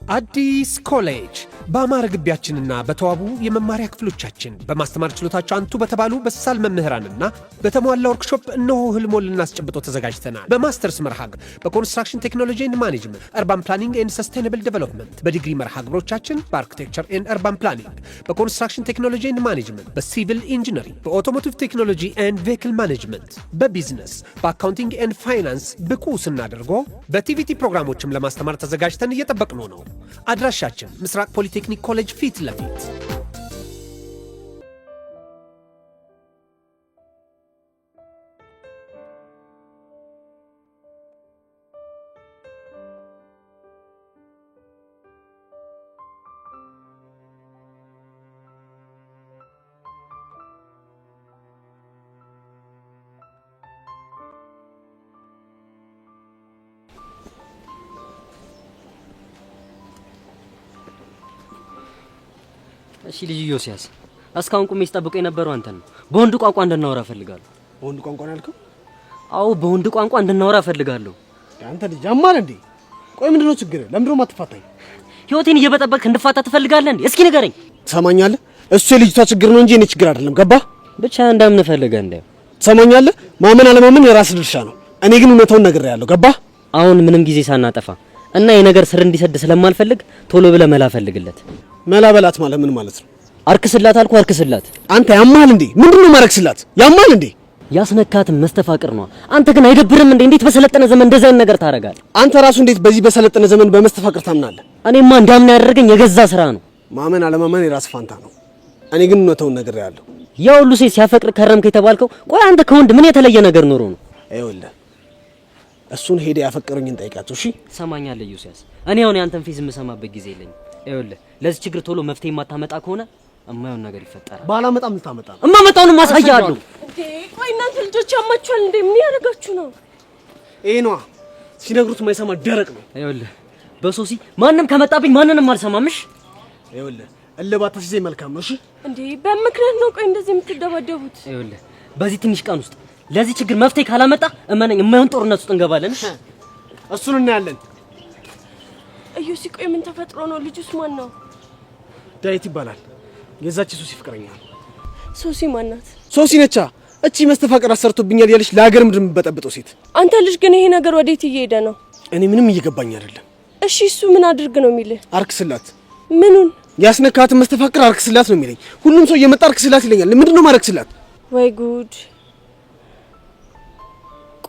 አዲስ ኮሌጅ በአማረ ግቢያችንና በተዋቡ የመማሪያ ክፍሎቻችን በማስተማር ችሎታቸው አንቱ በተባሉ በሳል መምህራንና በተሟላ ወርክሾፕ እነሆ ህልሞን ልናስጨብጦ ተዘጋጅተናል። በማስተርስ መርሃ ግብር በኮንስትራክሽን ቴክኖሎጂ ኤንድ ማኔጅመንት፣ አርባን ፕላኒንግ ኤንድ ሰስቴናብል ዴቨሎፕመንት፣ በዲግሪ መርሃ ግብሮቻችን በአርኪቴክቸር ኤንድ አርባን ፕላኒንግ፣ በኮንስትራክሽን ቴክኖሎጂ ኤንድ ማኔጅመንት፣ በሲቪል ኢንጂነሪንግ፣ በኦቶሞቲቭ ቴክኖሎጂ ኤንድ ቬሂክል ማኔጅመንት፣ በቢዝነስ፣ በአካውንቲንግ ኤንድ ፋይናንስ ብቁ ስናደርጎ በቲቪቲ ፕሮግራሞችም ለማስተማር ተዘጋጅተን እየጠበቅነው ነው። አድራሻችን ምስራቅ ፖሊቴክኒክ ኮሌጅ ፊት ለፊት። እሺ ልጅ ዮሲያስ እስካሁን ቁሜ ስጠብቀው የነበረው አንተ ነው። በወንድ ቋንቋ እንድናወራ ፈልጋለሁ። በወንድ ቋንቋ ነው ያልከው? አዎ በወንድ ቋንቋ እንድናወራ ፈልጋለሁ። አንተ ልጅ አማን እንዴ? ቆይ ምንድነው ችግር? ለምንድነው ማትፋታኝ? ህይወቴን እየበጠበቅክ እንድፋታ ትፈልጋለህ እንዴ? እስኪ ንገረኝ። ትሰማኛለህ? እሱ የልጅቷ ችግር ነው እንጂ የኔ ችግር አይደለም። ገባህ? ብቻ እንዳምን ፈልገህ እንዴ? ትሰማኛለህ? ማመን አለማመን የራስ ድርሻ ነው። እኔ ግን እውነታውን ነግሬሃለሁ። ገባህ? አሁን ምንም ጊዜ ሳናጠፋ እና የነገር ስር እንዲሰድ ስለማልፈልግ ቶሎ ብለህ መላ ፈልግለት። መላ በላት ማለት ምን ማለት ነው? አርክስላት አልኩ፣ አርክስላት። አንተ ያማል እንዴ? ምንድነው ማረክስላት? ያማል እንዴ? ያስነካትም መስተፋቅር ነው። አንተ ግን አይደብርም እንዴ? እንዴት በሰለጠነ ዘመን እንደዛ አይነት ነገር ታረጋለህ? አንተ ራሱ እንዴት በዚህ በሰለጠነ ዘመን በመስተፋቅር ታምናለህ? እኔማ እንዳምን ያደረገኝ የገዛ ስራ ነው። ማመን አለማመን የራስ ፋንታ ነው። እኔ ግን እውነታውን ነግሬሃለሁ። ያ ሁሉ ሴት ሲያፈቅር ከረምክ የተባልከው፣ ቆይ አንተ ከወንድ ምን የተለየ ነገር ኖሮ ነው? አይወልህ እሱን ሄደ ያፈቀሩኝን ጠይቃቸው። እሺ ሰማኛለህ ዮሲያስ፣ እኔ አሁን ያንተን ፊዝ የምሰማበት ጊዜ የለኝም። አይወልህ ለዚህ ችግር ቶሎ መፍትሄ የማታመጣ ከሆነ እማየውን ነገር ይፈጠራል። ባላመጣም ልታመጣ እማመጣውን ማሳያለሁ። እንዴ ቆይ እናንተ ልጆች ያማችኋል እንዴ? ምን ያደርጋችሁ ነው? ይሄ ነዋ ሲነግሩት የማይሰማ ደረቅ ነው። አይወልህ በሶሲ ማንንም ከመጣብኝ ማንንም አልሰማምሽ። አይወልህ እልባት ተሲዘይ መልካም ነው። እሺ እንዴ በምክንያት ነው ቆይ እንደዚህ የምትደባደቡት? አይወልህ በዚህ ትንሽ ቀን ውስጥ ለዚህ ችግር መፍትሄ ካላመጣ እመነኝ የማይሆን ጦርነት ውስጥ እንገባለን። እሱን እናያለን። እዩሲ ቆይ ምን ተፈጥሮ ነው? ልጁስ ማን ነው? ዳዊት ይባላል። የዛች ሶሲ ፍቅረኛ ነው። ሶሲ ማናት? ሶሲ ነቻ። እቺ መስተፋቅር አሰርቶብኛል ያለች ለሀገር ምድር የምትበጠብጠው ሴት። አንተ ልጅ ግን ይሄ ነገር ወዴት እየሄደ ነው? እኔ ምንም እየገባኝ አይደለም። እሺ እሱ ምን አድርግ ነው የሚልህ? አርክስላት። ምኑን? ያስነካት መስተፋቅር አርክስላት ነው የሚለኝ። ሁሉም ሰው እየመጣ አርክስላት ይለኛል። ምንድነው ማረክስላት? ወይ ጉድ!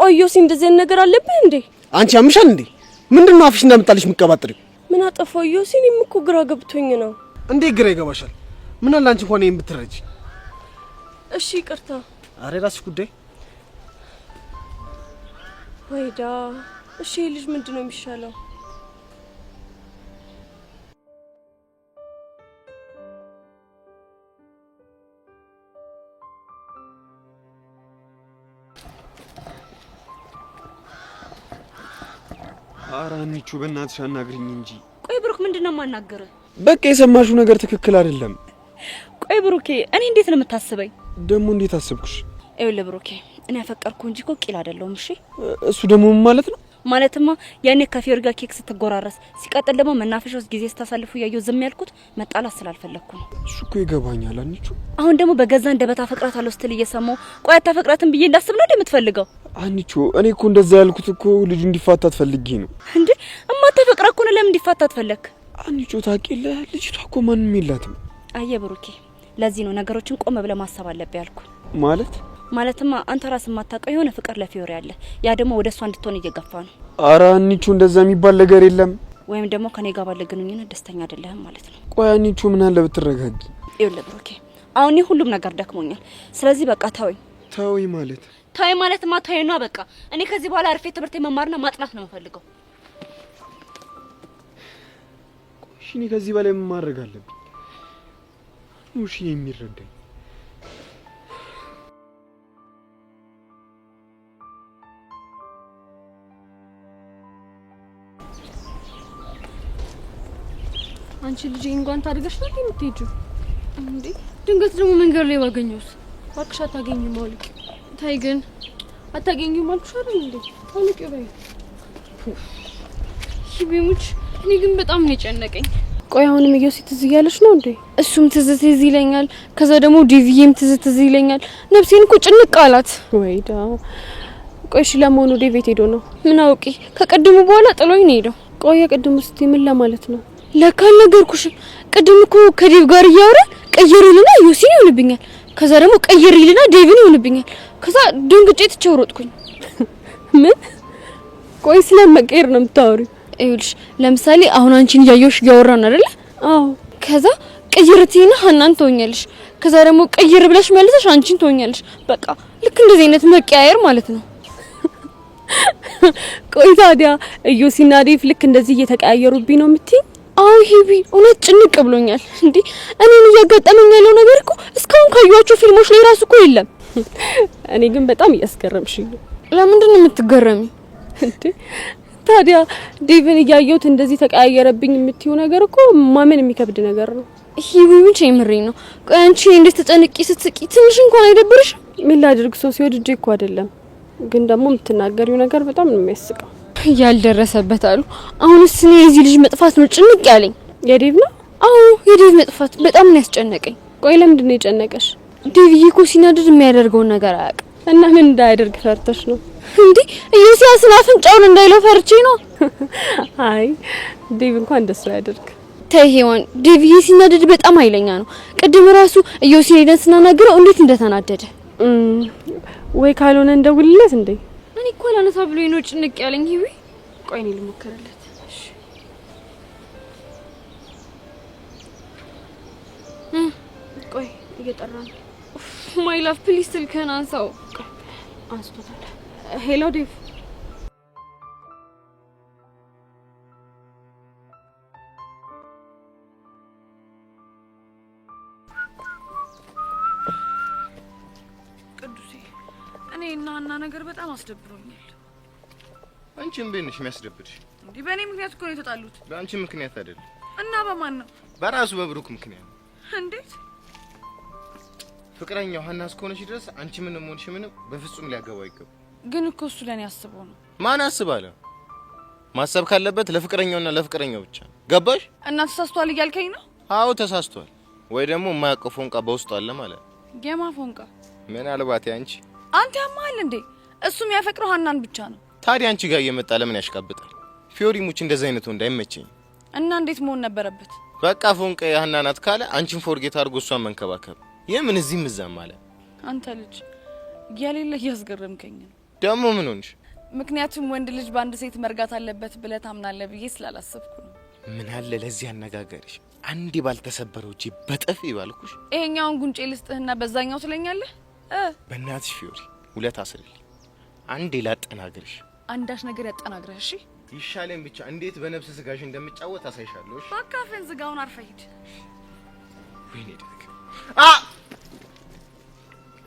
ቆዮሲ እንደዚህ ነገር አለብህ እንዴ? አንቺ ያምሻል እንዴ? ምንድነው አፍሽ እንዳመጣልሽ ምቀባጥሪ? ምን አጠፋው ዮሲ? እኔም እኮ ግራ ገብቶኝ ነው። እንዴ ግራ ይገባሻል? ምን አለ አንቺ እንኳን ይሄን ብትረጂ። እሺ ይቅርታ። አሬ ራስሽ ጉዳይ። ወይዳ እሺ ልጅ ምንድነው የሚሻለው? አራኒቹ በእናትሽ አናግሪኝ እንጂ። ቆይ ብሩክ ምንድነው ማናገረ? በቃ የሰማሽው ነገር ትክክል አይደለም። ቆይ ብሩኬ እኔ እንዴት ነው የምታስበኝ? ደሞ እንዴት አሰብኩሽ? ይኸውልህ ብሩኬ እኔ አፈቀርኩ እንጂ እኮ ቂል አይደለሁም። እሺ እሱ ደሞ ምን ማለት ነው? ማለትማ ያኔ ከፊዮሪ ጋር ኬክ ስትጎራረስ ሲቀጥል ደግሞ መናፈሻ ውስጥ ጊዜ ስታሳልፉ ያየው ዝም ያልኩት መጣላት ስላልፈለኩ ነው። እሱ እኮ ይገባኛል አኒቹ። አሁን ደግሞ በገዛ እንደበታ አፈቅራታለሁ ስትል እየሰማው ቆይ አታፈቅራትም ብዬ እንዳስብ ነው እንደምትፈልገው? አኒቹ እኔ እኮ እንደዛ ያልኩት እኮ ልጁ እንዲፋታ ትፈልጊ ነው እንዴ? እማታፈቅራ እኮ ነው ለምን እንዲፋታ ትፈልግ? አኒቹ ታውቂለህ፣ ልጅቷ እኮ ማንንም የላትም። አየ ብሩኬ ለዚህ ነው ነገሮችን ቆም ብለህ ማሰብ አለብህ ያልኩ። ማለትማ አንተ ራስህ ማታውቀው የሆነ ፍቅር ለፊዮሪ አለ። ያ ደግሞ ወደሷ እንድትሆን እየገፋ ነው። ኧረ አኒቹ እንደዛ የሚባል ነገር የለም። ወይም ደግሞ ከኔ ጋር ባለ ግንኙነት ደስተኛ አይደለህም ማለት ነው። ቆይ አኒቹ ምን አለ ብትረጋጊ። ይኸውልህ ብሩኬ አሁን ሁሉም ነገር ደክሞኛል። ስለዚህ በቃ ተወኝ። ተወኝ ማለት ተወኝ ማለትማ ተወኝ ነው በቃ። እኔ ከዚህ በኋላ አርፌ ትምህርቴ መማርና ማጥናት ነው የምፈልገው። እሺ እኔ ከዚህ በላይ ምን ማድረግ አለብኝ? እሺ የሚረዳኝ አንቺ ልጅ እንኳን ታድርገሽ ነው የምትሄጂው እንዴ? ድንገት ደግሞ መንገድ ላይ ባገኘውስ? እባክሽ አታገኝም አውልቂ። ታይ ግን አታገኝም አልኩሽ አይደል እንዴ? አውልቂ በይ። ቢሙች እኔ ግን በጣም ነው የጨነቀኝ። ቆይ አሁንም እየው ትዝ እያለሽ ነው እንዴ? እሱም ትዝ ይለኛል። ከዛ ደግሞ ዲቪዬም ትዝ ይለኛል። ነፍሴን እኮ ጭንቅ አላት። ወይዳ ቆይ እሺ ለመሆኑ ዴቭ ቤት ሄዶ ነው? ምን አውቂ ከቀድሙ በኋላ ጥሎኝ ነው ሄደው። ቆይ የቀድሙ ስትይ ምን ለማለት ነው? ለካ አልነገርኩሽም። ቅድም እኮ ከዴቭ ጋር እያወራን ቀይሪልና ዮሲን ይሆንብኛል። ከዛ ደግሞ ቀይሪልና ዴቭን ይሆንብኛል። ከዛ ድንግጬ ትቼው ሮጥኩኝ። ምን? ቆይ ስለመቀየር ነው የምታወሪው? ይኸውልሽ ለምሳሌ አሁን አንቺን እያየሁሽ እያወራን አይደለ? አዎ። ከዛ ቀይርቲና ሀናን ትሆኛለሽ። ከዛ ደግሞ ቀይር ብለሽ መልሰሽ አንቺን ትሆኛለሽ። በቃ ልክ እንደዚህ አይነት መቀያየር ማለት ነው። ቆይ ታዲያ ዮሲና ዴቭ ልክ እንደዚህ እየተቀያየሩብኝ ነው የምትይኝ? አዎ ሂቢ እውነት ጭንቅ ብሎኛል። እንዴ እኔን እያጋጠመኝ ያለው ነገር እኮ እስካሁን ካዩዋቸው ፊልሞች ላይ ራሱ እኮ የለም። እኔ ግን በጣም እያስገረምሽኝ ነው። ለምንድን ነው የምትገረሚ? እንዴ ታዲያ ዴቭን እያየሁት እንደዚህ ተቀያየረብኝ የምትይው ነገር እኮ ማመን የሚከብድ ነገር ነው። ሂቢ ምን ቸምሬኝ ነው? ቆይ አንቺ እንዴት ተጨንቂ ስትስቂ ትንሽ እንኳን አይደብርሽ? ምን ላድርግ ሰው ሲወድጄ እኮ አይደለም። ግን ደግሞ የምትናገሪው ነገር በጣም ነው የሚያስቀው። ያልደረሰበት አሉ። አሁንስ እኔ የዚህ ልጅ መጥፋት ነው ጭንቅ ያለኝ። የዴቭ ነው? አዎ የዴቭ መጥፋት በጣም ነው ያስጨነቀኝ። ቆይ ለምንድን ነው የጨነቀሽ? ዴቭዬ እኮ ሲናደድ የሚያደርገውን ነገር አያውቅም። እና ምን እንዳያደርግ ፈርተሽ ነው? እንዴ ኢዮስያስን አፍንጫውን እንዳይለው ፈርቼ ነው። አይ ዴቭ እንኳን እንደሱ ያደርግ። ተይ ሄዋን፣ ዴቭዬ ሲናደድ በጣም ኃይለኛ ነው። ቅድም ራሱ ኢዮስን ሄደን ስናናግረው እንዴት እንደተናደደ። ወይ ካልሆነ እንደውልለት እንዴ? እኔ እኮ ላነሳ ብሎኝ ነው ጭንቅ ያለኝ። ሂዊ ቆይ እኔ ልሞክርለት። ቆይ እየጠራ ነው። ማይ ላቭ ፕሊዝ ስልክህን አንሳው። አንስቶታል። ሄሎ ዴቭ። ቅዱሴ እኔ እና ሀና ነገር በጣም አስደብሮኛል። አንቺም በእንሽ የሚያስደብርሽ እንዴ? በእኔ ምክንያት እኮ ነው የተጣሉት። በአንቺ ምክንያት አይደለም። እና በማን ነው? በራሱ በብሩክ ምክንያት። እንዴት? ፍቅረኛው ሀና እስከሆነች ድረስ አንቺ ምንም ሆንሽ ምንም በፍጹም ሊያገባው አይገባም። ግን እኮ እሱ ለኔ አስበው ነው። ማን አስባለ? ማሰብ ካለበት ለፍቅረኛውና ለፍቅረኛው ብቻ ነው። ገባሽ? እና ተሳስቷል እያልከኝ ነው? አዎ ተሳስቷል። ወይ ደግሞ የማያውቀው ፎንቃ በውስጡ አለ ማለት። የማ ፎንቃ? ምናልባት ያንቺ። አንተ ያማል እንዴ? እሱ የሚያፈቅረው ሀናን ብቻ ነው። ታዲያ አንቺ ጋር እየመጣ ለምን ያሽቃብጣል? ፊዮሪ ሙች እንደዛ አይነት ወንድ አይመቸኝ። እና እንዴት መሆን ነበረበት? በቃ ፎንቃ የሀና ናት ካለ አንቺን ፎርጌት አድርጎ እሷን መንከባከብ። የምን እዚህም እዛም አለ። አንተ ልጅ ያሌለ እያስገረምከኝ ነው። ደግሞ ምን ሆንሽ? ምክንያቱም ወንድ ልጅ በአንድ ሴት መርጋት አለበት ብለህ ታምናለህ ብዬ ስላላሰብኩ ነው። ምን አለ ለዚህ አነጋገርሽ አንዴ ባልተሰበረው እጄ በጠፊ ባልኩሽ። ይሄኛውን ጉንጬ ልስጥህና በዛኛው ትለኛለህ? በእናትሽ ፊዮሪ ውለታ አስልልኝ። አንዴ ላጠናግርሽ። አንዳች ነገር ያጠናግረህ። እሺ ይሻለኝ ብቻ እንዴት በነፍስ ስጋሽ እንደምጫወት አሳይሻለሁ። እሺ በቃ ፈን ዝጋውን አርፈህ ሂድ። ወይኔ ደግ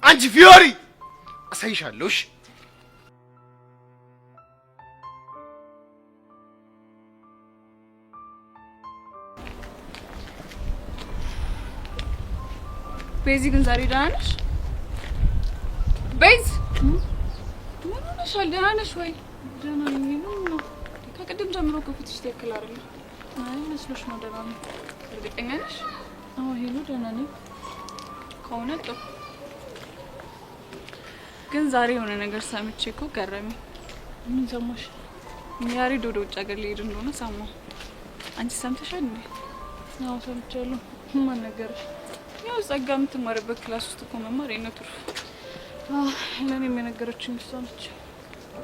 አንቺ ፊዮሪ አሳይሻለሁ። እሺ ቤዚ ግን ዛሬ ደህና ነሽ? ቤዝ ምን ሆነሻል? ደህና ነሽ ወይ? ደህና ነኝ። ነው ከቅድም ጀምሮ ከፊትሽ ትክክል አይደለም። አይ መስሎሽ ነው? ደህና ነኝ። እርግጠኛ ነሽ? አዎ ሄሎ ደህና ነኝ። ከሆነ ጥሩ። ግን ዛሬ የሆነ ነገር ሰምቼ እኮ ገረመኝ። ምን ሰማሽ? ያሬድ ወደ ውጭ ሀገር ሊሄድ እንደሆነ ሰማሁ። አንቺ ሰምተሻል እንዴ? አዎ ሰምቻለሁ። ማን ነገርሽ? ያው ጸጋ የምትማርበት ክላስ ውስጥ እኮ መማር የነቱ ለእኔም የነገረችኝ እሷ ነች።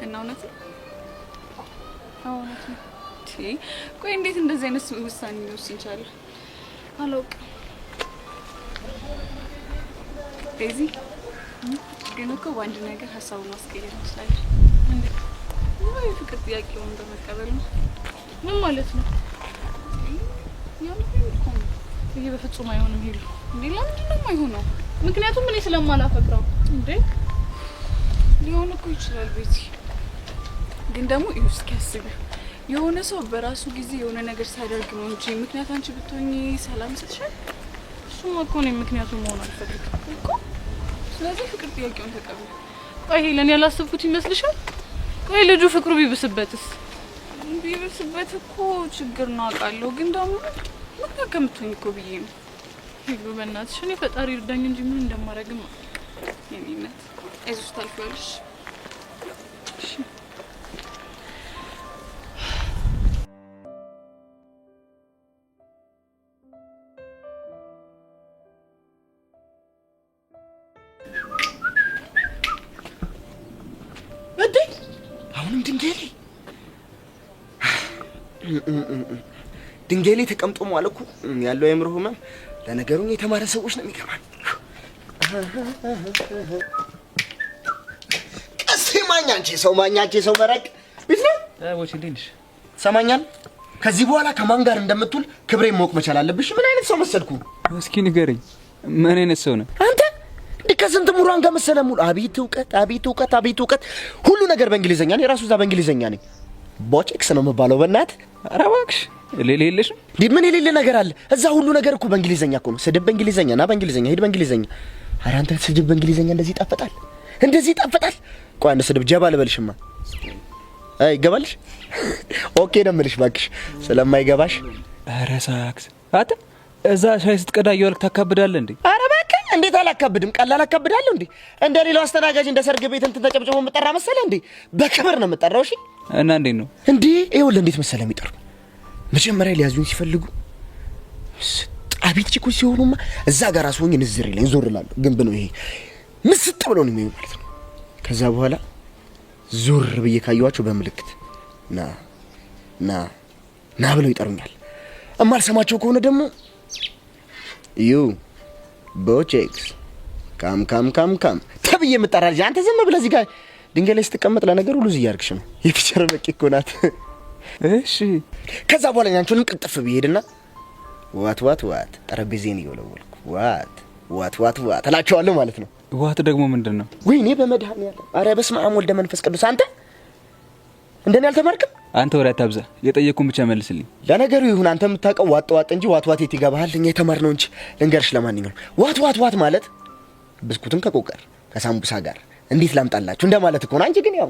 እና እውነት ነው? አዎ እውነት ነው። ቆይ እንዴት እንደዚህ አይነት ውሳኔ ሊወስን ቻለ? አላውቅም። ቤዚ ግን እኮ በአንድ ነገር ሀሳቡን ማስቀየር ይችላል። እንዴት? ወይ ፍቅር ጥያቄውን በመቀበል ነው። ምን ማለት ነው? ይሄ በፍጹም አይሆንም። ሄሉ እንዴ ለምንድን ነው የማይሆነው? ምክንያቱም እኔ ስለማላፈቅረው። እንዴ ሊሆን እኮ ይችላል ቤዚ። ግን ደግሞ እስኪ አስቢ፣ የሆነ ሰው በራሱ ጊዜ የሆነ ነገር ሲያደርግ ነው እንጂ ምክንያት አንቺ ብትሆኚ ሰላም ይሰጥሻል? እሱማ እኮ ነው ምክንያቱ መሆን አልፈልግም እኮ። ስለዚህ ፍቅር ጥያቄውን ተቀበል። ቆይ ሄለን ያላሰብኩት ይመስልሻል? ቆይ ልጁ ፍቅሩ ቢብስበትስ? ቢብስበት እኮ ችግር ነው አውቃለሁ፣ ግን ደግሞ ምን ከምትሆኝ እኮ ብዬ ነው። ሄሎ በእናትሽ እኔ ፈጣሪ ይርዳኝ እንጂ ምን እንደማደርግም የኔነት አይዞሽ ታልፊዋለሽ። እሺ አሁንም ድንጋይ ተቀምጦ ማለት እኮ ያለው የአእምሮ ህመም ለነገሩ የተማረ ሰዎች ነው የሚገባል። ማኛንቺ ሰው መረቅ ቢት ነው ወጪ እንዴሽ ሰማኛል። ከዚህ በኋላ ከማን ጋር እንደምትውል ክብሬን ማወቅ መቻል አለብሽ። ምን አይነት ሰው መሰልኩ? እስኪ ንገረኝ፣ ምን አይነት ሰው ነህ አንተ? ከስንት ምሁራን ጋር መሰለ ሙሉ አቤት እውቀት ሁሉ ነገር በእንግሊዘኛ ነው። የራሱ እዛ በእንግሊዘኛ ነኝ። ቦቼክስ ነው የምባለው። በእናትህ ኧረ እባክሽ ሌላ የለሽም? ምን የሌለ ነገር አለ? እዛ ሁሉ ነገር እኮ በእንግሊዘኛ እኮ ነው። ስድብ በእንግሊዘኛ፣ ና በእንግሊዘኛ፣ ሂድ በእንግሊዘኛ። ኧረ አንተ ስድብ በእንግሊዘኛ እንደዚህ ይጣፍጣል? ቆይ አንድ ስድብ ጀባ ልበልሽማ። አይ ይገባልሽ? ኦኬ ነው የምልሽ እባክሽ ስለማይገባሽ። ኧረ ሳክስ አታ እዛ ሻይ ስትቀዳ እየዋልክ ታካብዳለህ እንዴ? ኧረ እባክህ እንዴት አላካብድም? ቀላል አካብዳለሁ እንዴ? እንደ ሌላው አስተናጋጅ እንደ ሰርግ ቤት እንትን ተጨብጭቦ የምጠራ መሰለህ እንዴ? በክብር ነው የምጠራው። እሺ እና እንዴት ነው እንዴ? ይኸውልህ እንዴት መሰለህ የሚጠሩ መጀመሪያ ሊያዙኝ ሲፈልጉ አቤት ቺኮች ሲሆኑማ እዛ ጋር አስሆኝ ንዝር ይለኝ ዞር እላለሁ። ግንብ ነው ይሄ ምስጥ ብሎ ነው የሚሆነው ማለት ነው። ከዛ በኋላ ዞር ብዬ ካየኋቸው በምልክት ና ብለው ይጠሩኛል። እማልሰማቸው ከሆነ ደግሞ ዩ ቦቼክስ ካም ተብዬ የምጠራ ልጅ። አንተ ዝም ብለህ እዚህ ጋር ድንጋይ ላይ ስትቀመጥ ለነገሩ ሉዝ እያደረግሽ ነው። የፊቸር በቂ እኮ ናት። እሺ ከዛ በኋላ ያንቺንም ቅልጥፍ ብሄድና ዋት ጠረጴዛዬን እየወለወልኩ ዋት እላቸዋለሁ ማለት ነው። ዋት ደግሞ ምንድን ነው? ወይኔ በመድኃኒዓለም ኧረ በስመ አብ ወልደ መንፈስ ቅዱስ። አንተ እንደኔ አልተማርክም? አንተ ወሬ አታብዛ፣ የጠየቅኩን ብቻ መልስልኝ። ለነገሩ ይሁን አንተ የምታውቀው ዋጥ እንጂ ዋት የት ይገባሃል? እኛ የተማርነው እንጂ ልንገርሽ። ለማንኛውም ዋት ማለት ብስኩትን ከቆቀር ከሳምቡሳ ጋር እንዴት ላምጣላችሁ እንደማለት እኮ ነው። አንቺ ግን ያው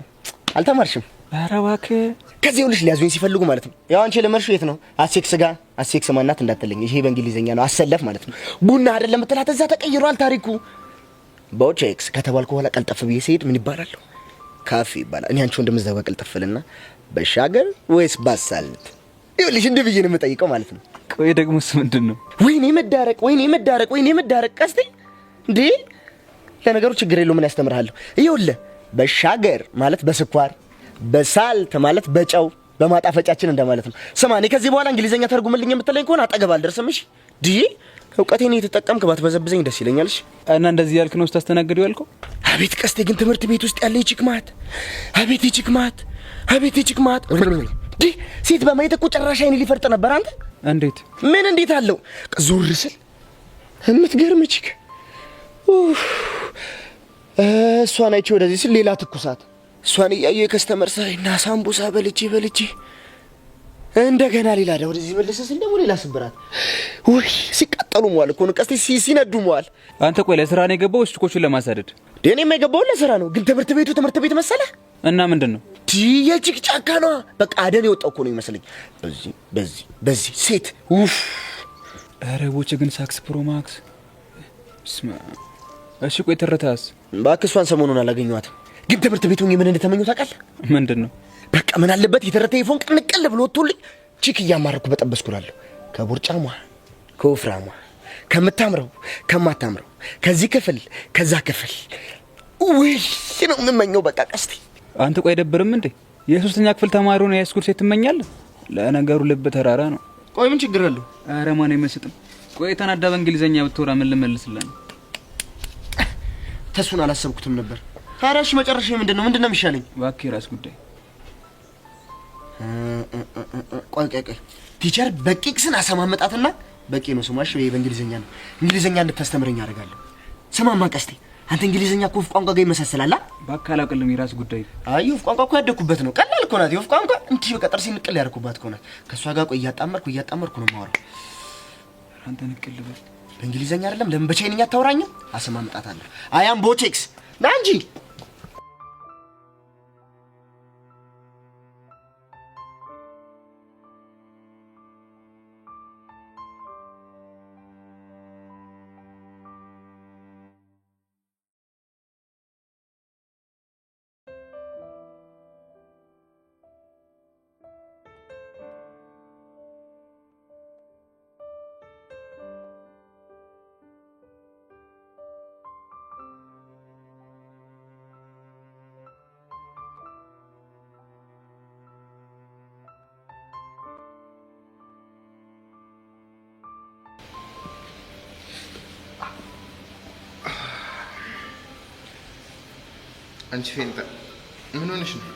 አልተማርሽም። ኧረ እባክህ ከዚህ ሁልሽ ሊያዙኝ ሲፈልጉ ማለት ነው። ያው አንቺ ለመርሹ የት ነው አሴክስ ማናት እንዳትለኝ። ይሄ በእንግሊዘኛ ነው አሰለፍ ማለት ነው። ቡና አይደለም የምትላት እዛ ተቀይሯል ታሪኩ። ቦቼክስ ከተባልኩ በኋላ ቀልጠፍ ብዬ ስሄድ ምን ይባላል? ካፌ ይባላል። እኔ አንቺ እንደምዘጋ ቀልጠፍልና በሻገር ወይስ ባሳልት ይኸውልሽ እንደ ብዬ ነው የምጠይቀው ማለት ነው። ቆይ ደግሞስ ምንድን ነው? ወይኔ መዳረቅ ቀስቴ እንዴ! ለነገሩ ችግር የለው ምን ያስተምርሃለሁ። ይኸውልህ በሻገር ማለት በስኳር፣ በሳልት ማለት በጨው በማጣፈጫችን እንደማለት ነው። ስማ እኔ ከዚህ በኋላ እንግሊዘኛ ተርጉምልኝ የምትለኝ ከሆነ አጠገብ አልደርስም። እሺ ዲ እውቀቴን የተጠቀምክ ባትበዘብዘኝ ደስ ይለኛል። እሺ እና እንደዚህ ያልክ ነው ስታስተናግደው ያልከው? አቤት ቀስቴ ግን ትምህርት ቤት ውስጥ ያለ ይችክማት አቤት ይችክማት ዲ ሴት በማየት እኮ ጭራሽ አይኔ ሊፈርጥ ነበር። አንተ እንዴት አለው ዞር ስል የምትገርም ቺክ እሷን አይቼ ወደዚህ ስል ሌላ ትኩሳት። እሷን እያየሁ የከስተመር ሳይና ሳምቡሳ በልቼ እንደገና ሌላ ወደዚህ መለሰ ስል ደግሞ ሌላ ስብራት። ወይ ሲቃጠሉ መዋል እኮ ነው ቀስቴ፣ ሲነዱ መዋል። አንተ ቆይ ለስራ ነው የገባው ወይስ ችኮቹን ለማሳደድ? እኔም የገባው ለስራ ነው። ግን ትምህርት ቤት መሰለ እና ምንድን ነው የቺክ ጫካ ነው። በቃ አደን የወጣው እኮ ነው ይመስለኝ። በዚህ ሴት ኡፍ! ኧረ ቦቼ ግን ሳክስ ፕሮማክስ ስማ። እሺ ቆይ ተረታስ? እባክህ እሷን ሰሞኑን አላገኘኋትም። ግን ትምህርት ቤት ሆኜ ምን እንደተመኘሁ ታውቃለህ? ምንድን ነው? በቃ ምን አለበት የተረተ ይፎን ቅንቅል ብሎ ወጥቶልኝ ቺክ እያማረኩ በጠበስኩላለሁ። ከቦርጫሟ፣ ከወፍራሟ፣ ከምታምረው፣ ከማታምረው፣ ከዚህ ክፍል ከዛ ክፍል ወይ ነው የምመኘው። በቃ ቀስቴ አንተ ቆይ አይደብርም እንዴ? የሶስተኛ ክፍል ተማሪ ሆነ የስኩል ሴት ትመኛለህ? ለነገሩ ልብ ተራራ ነው። ቆይ ምን ችግር አለው? ኧረ ማን አይመስጥም። ቆይ ተናዳ በእንግሊዘኛ ብትወራ ምን ልመልስልህ? ተሱን አላሰብኩትም ነበር። ታዲያሽ መጨረሻ ምንድነው የሚሻለኝ? እባክህ የራስ ጉዳይ። ቆይ ቲቸር በቂክስን አሰማመጣትና በቂ ነው ስሟሽ በእንግሊዘኛ ነው። እንግሊዘኛ እንድታስተምረኝ አደርጋለሁ። ስማማ ቀስቴ አንተ እንግሊዘኛ እኮ ቋንቋ ጋር ይመሳሰላል። እባክህ አላውቅልም። የራስ ጉዳይ። አይ ቋንቋ እኮ ያደኩበት ነው። ቀላል እኮ ናት። ቋንቋ እንዲህ በቃ ጥርሴን ንቅል ያደርኩባት እኮ ናት። ከሷ ጋር ቆይ እያጣመርኩ ነው የማወራው። አንተ ንቅል በል። በእንግሊዘኛ አይደለም ለምን በቻይንኛ አታወራኝም? አሰማመጣታለሁ። አያም ቦቼክስ ና እንጂ አንቺ ፌንታ ምን ሆነሽ ነው?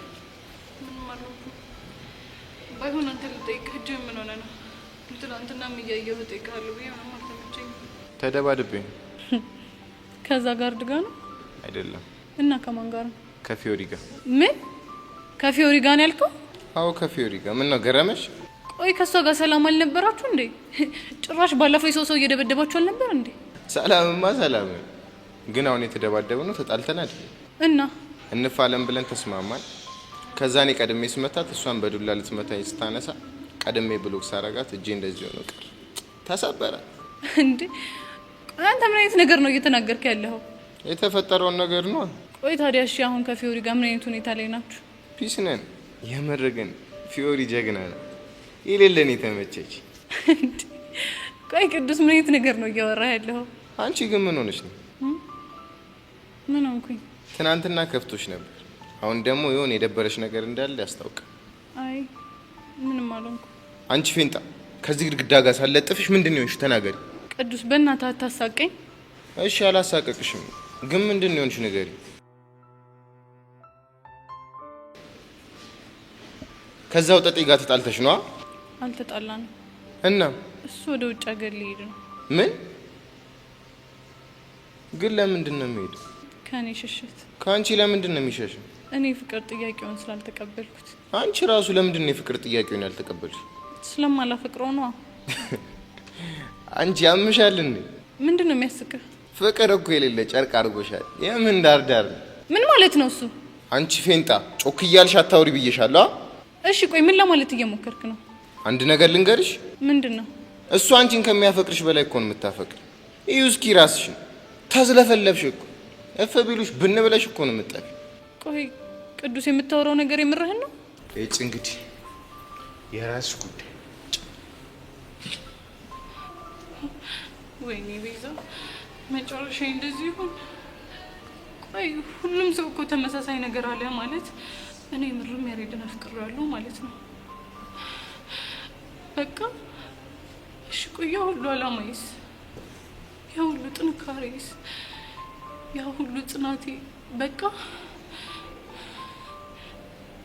ባይሆን አንተ ልጠይቅህ እጅ ምን ሆነ ነው? ትናንትናም እያየሁ እጠይቅሃለሁ ብዬ ምንም አልተመቸኝም። ተደባድቤኝ። ከዛ ጋር ድጋ ነው አይደለም። እና ከማን ጋር ነው? ከፊዮሪ ጋር። ምን ከፊዮሪ ጋር ነው ያልከው? አዎ ከፊዮሪ ጋር። ምን ነው ገረመሽ? ቆይ ከሷ ጋር ሰላም አልነበራችሁ እንዴ? ጭራሽ ባለፈው ሰው እየደበደባችሁ አልነበር እንዴ? ሰላምማ ሰላም፣ ግን አሁን የተደባደበው ነው ተጣልተን አይደል? እና እንፋለም ብለን ተስማማን። ከዛ እኔ ቀድሜ ስመታት እሷን በዱላ ልትመታኝ ስታነሳ ቀድሜ ብሎክ ሳረጋት እጄ እንደዚህ ሆኖ ቀር ተሰበረ። እንዴ አንተ ምን አይነት ነገር ነው እየተናገርክ ያለኸው? የተፈጠረውን ነገር ነው። ቆይ ታዲያ እሺ አሁን ከፊዮሪ ጋር ምን አይነት ሁኔታ ላይ ናችሁ? ፒስ ነን። የምር ግን ፊዮሪ ጀግና ነው። የሌለን የተመቸች። ቆይ ቅዱስ ምን አይነት ነገር ነው እያወራህ ያለኸው? አንቺ ግን ምን ሆነሽ ነው? ምን ሆንኩኝ? ትናንትና ከፍቶሽ ነበር፣ አሁን ደግሞ የሆነ የደበረሽ ነገር እንዳለ ያስታውቃል። አይ ምንም አልሆንኩም። አንቺ ፌንጣ ከዚህ ግድግዳ ጋር ሳለጥፍሽ ምንድን ነው የሆንሽ? ተናገሪ። ቅዱስ በእናትህ አታሳቀኝ። እሺ አላሳቀቅሽም፣ ግን ምንድን ነው የሆንሽ? ንገሪ። ከዛው ጠጤ ጋር ተጣልተሽ ነው? አልተጣላንም። እና እሱ ወደ ውጭ ሀገር ሊሄድ ነው። ምን? ግን ለምንድን ነው የሚሄደው? ከኔ ሽሽት። ከአንቺ ለምንድን ነው የሚሸሸው? እኔ ፍቅር ጥያቄውን ስላልተቀበልኩት። አንቺ ራሱ ለምንድን ነው የፍቅር ጥያቄውን ያልተቀበልሽ? ስለማላፈቅረው ነው። አንቺ ያምሻል እንዴ? ምንድን ነው የሚያስቅህ? ፍቅር እኮ የሌለ ጨርቅ አድርጎሻል። የምን ዳርዳር? ምን ማለት ነው እሱ? አንቺ ፌንጣ ጮክ እያልሽ አታውሪ ብዬሻለሁ። እሺ ቆይ ምን ለማለት እየሞከርክ ነው? አንድ ነገር ልንገርሽ። ምንድን ነው? እሱ አንቺን ከሚያፈቅርሽ በላይ እኮ ነው የምታፈቅር። ይኸው እስኪ ራስሽን ተዝለፈለፍሽ እኮ እፍ ቢሉሽ ብን ብለሽ እኮ ነው የምጠፊ። ቆይ ቅዱስ የምታወራው ነገር የምርህን ነው? እጭ እንግዲህ የራስሽ ጉዳይ። ወይኔ ቤዛ መጨረሻ እንደዚህ ይሁን። ቆይ ሁሉም ሰው እኮ ተመሳሳይ ነገር አለ ማለት እኔ ምርም ያሬድን አፍቅሬያለሁ ማለት ነው። በቃ እሺ ቆይ ያ ሁሉ አላማዬስ፣ ያ ሁሉ ጥንካሬስ፣ ያ ሁሉ ጽናቴ በቃ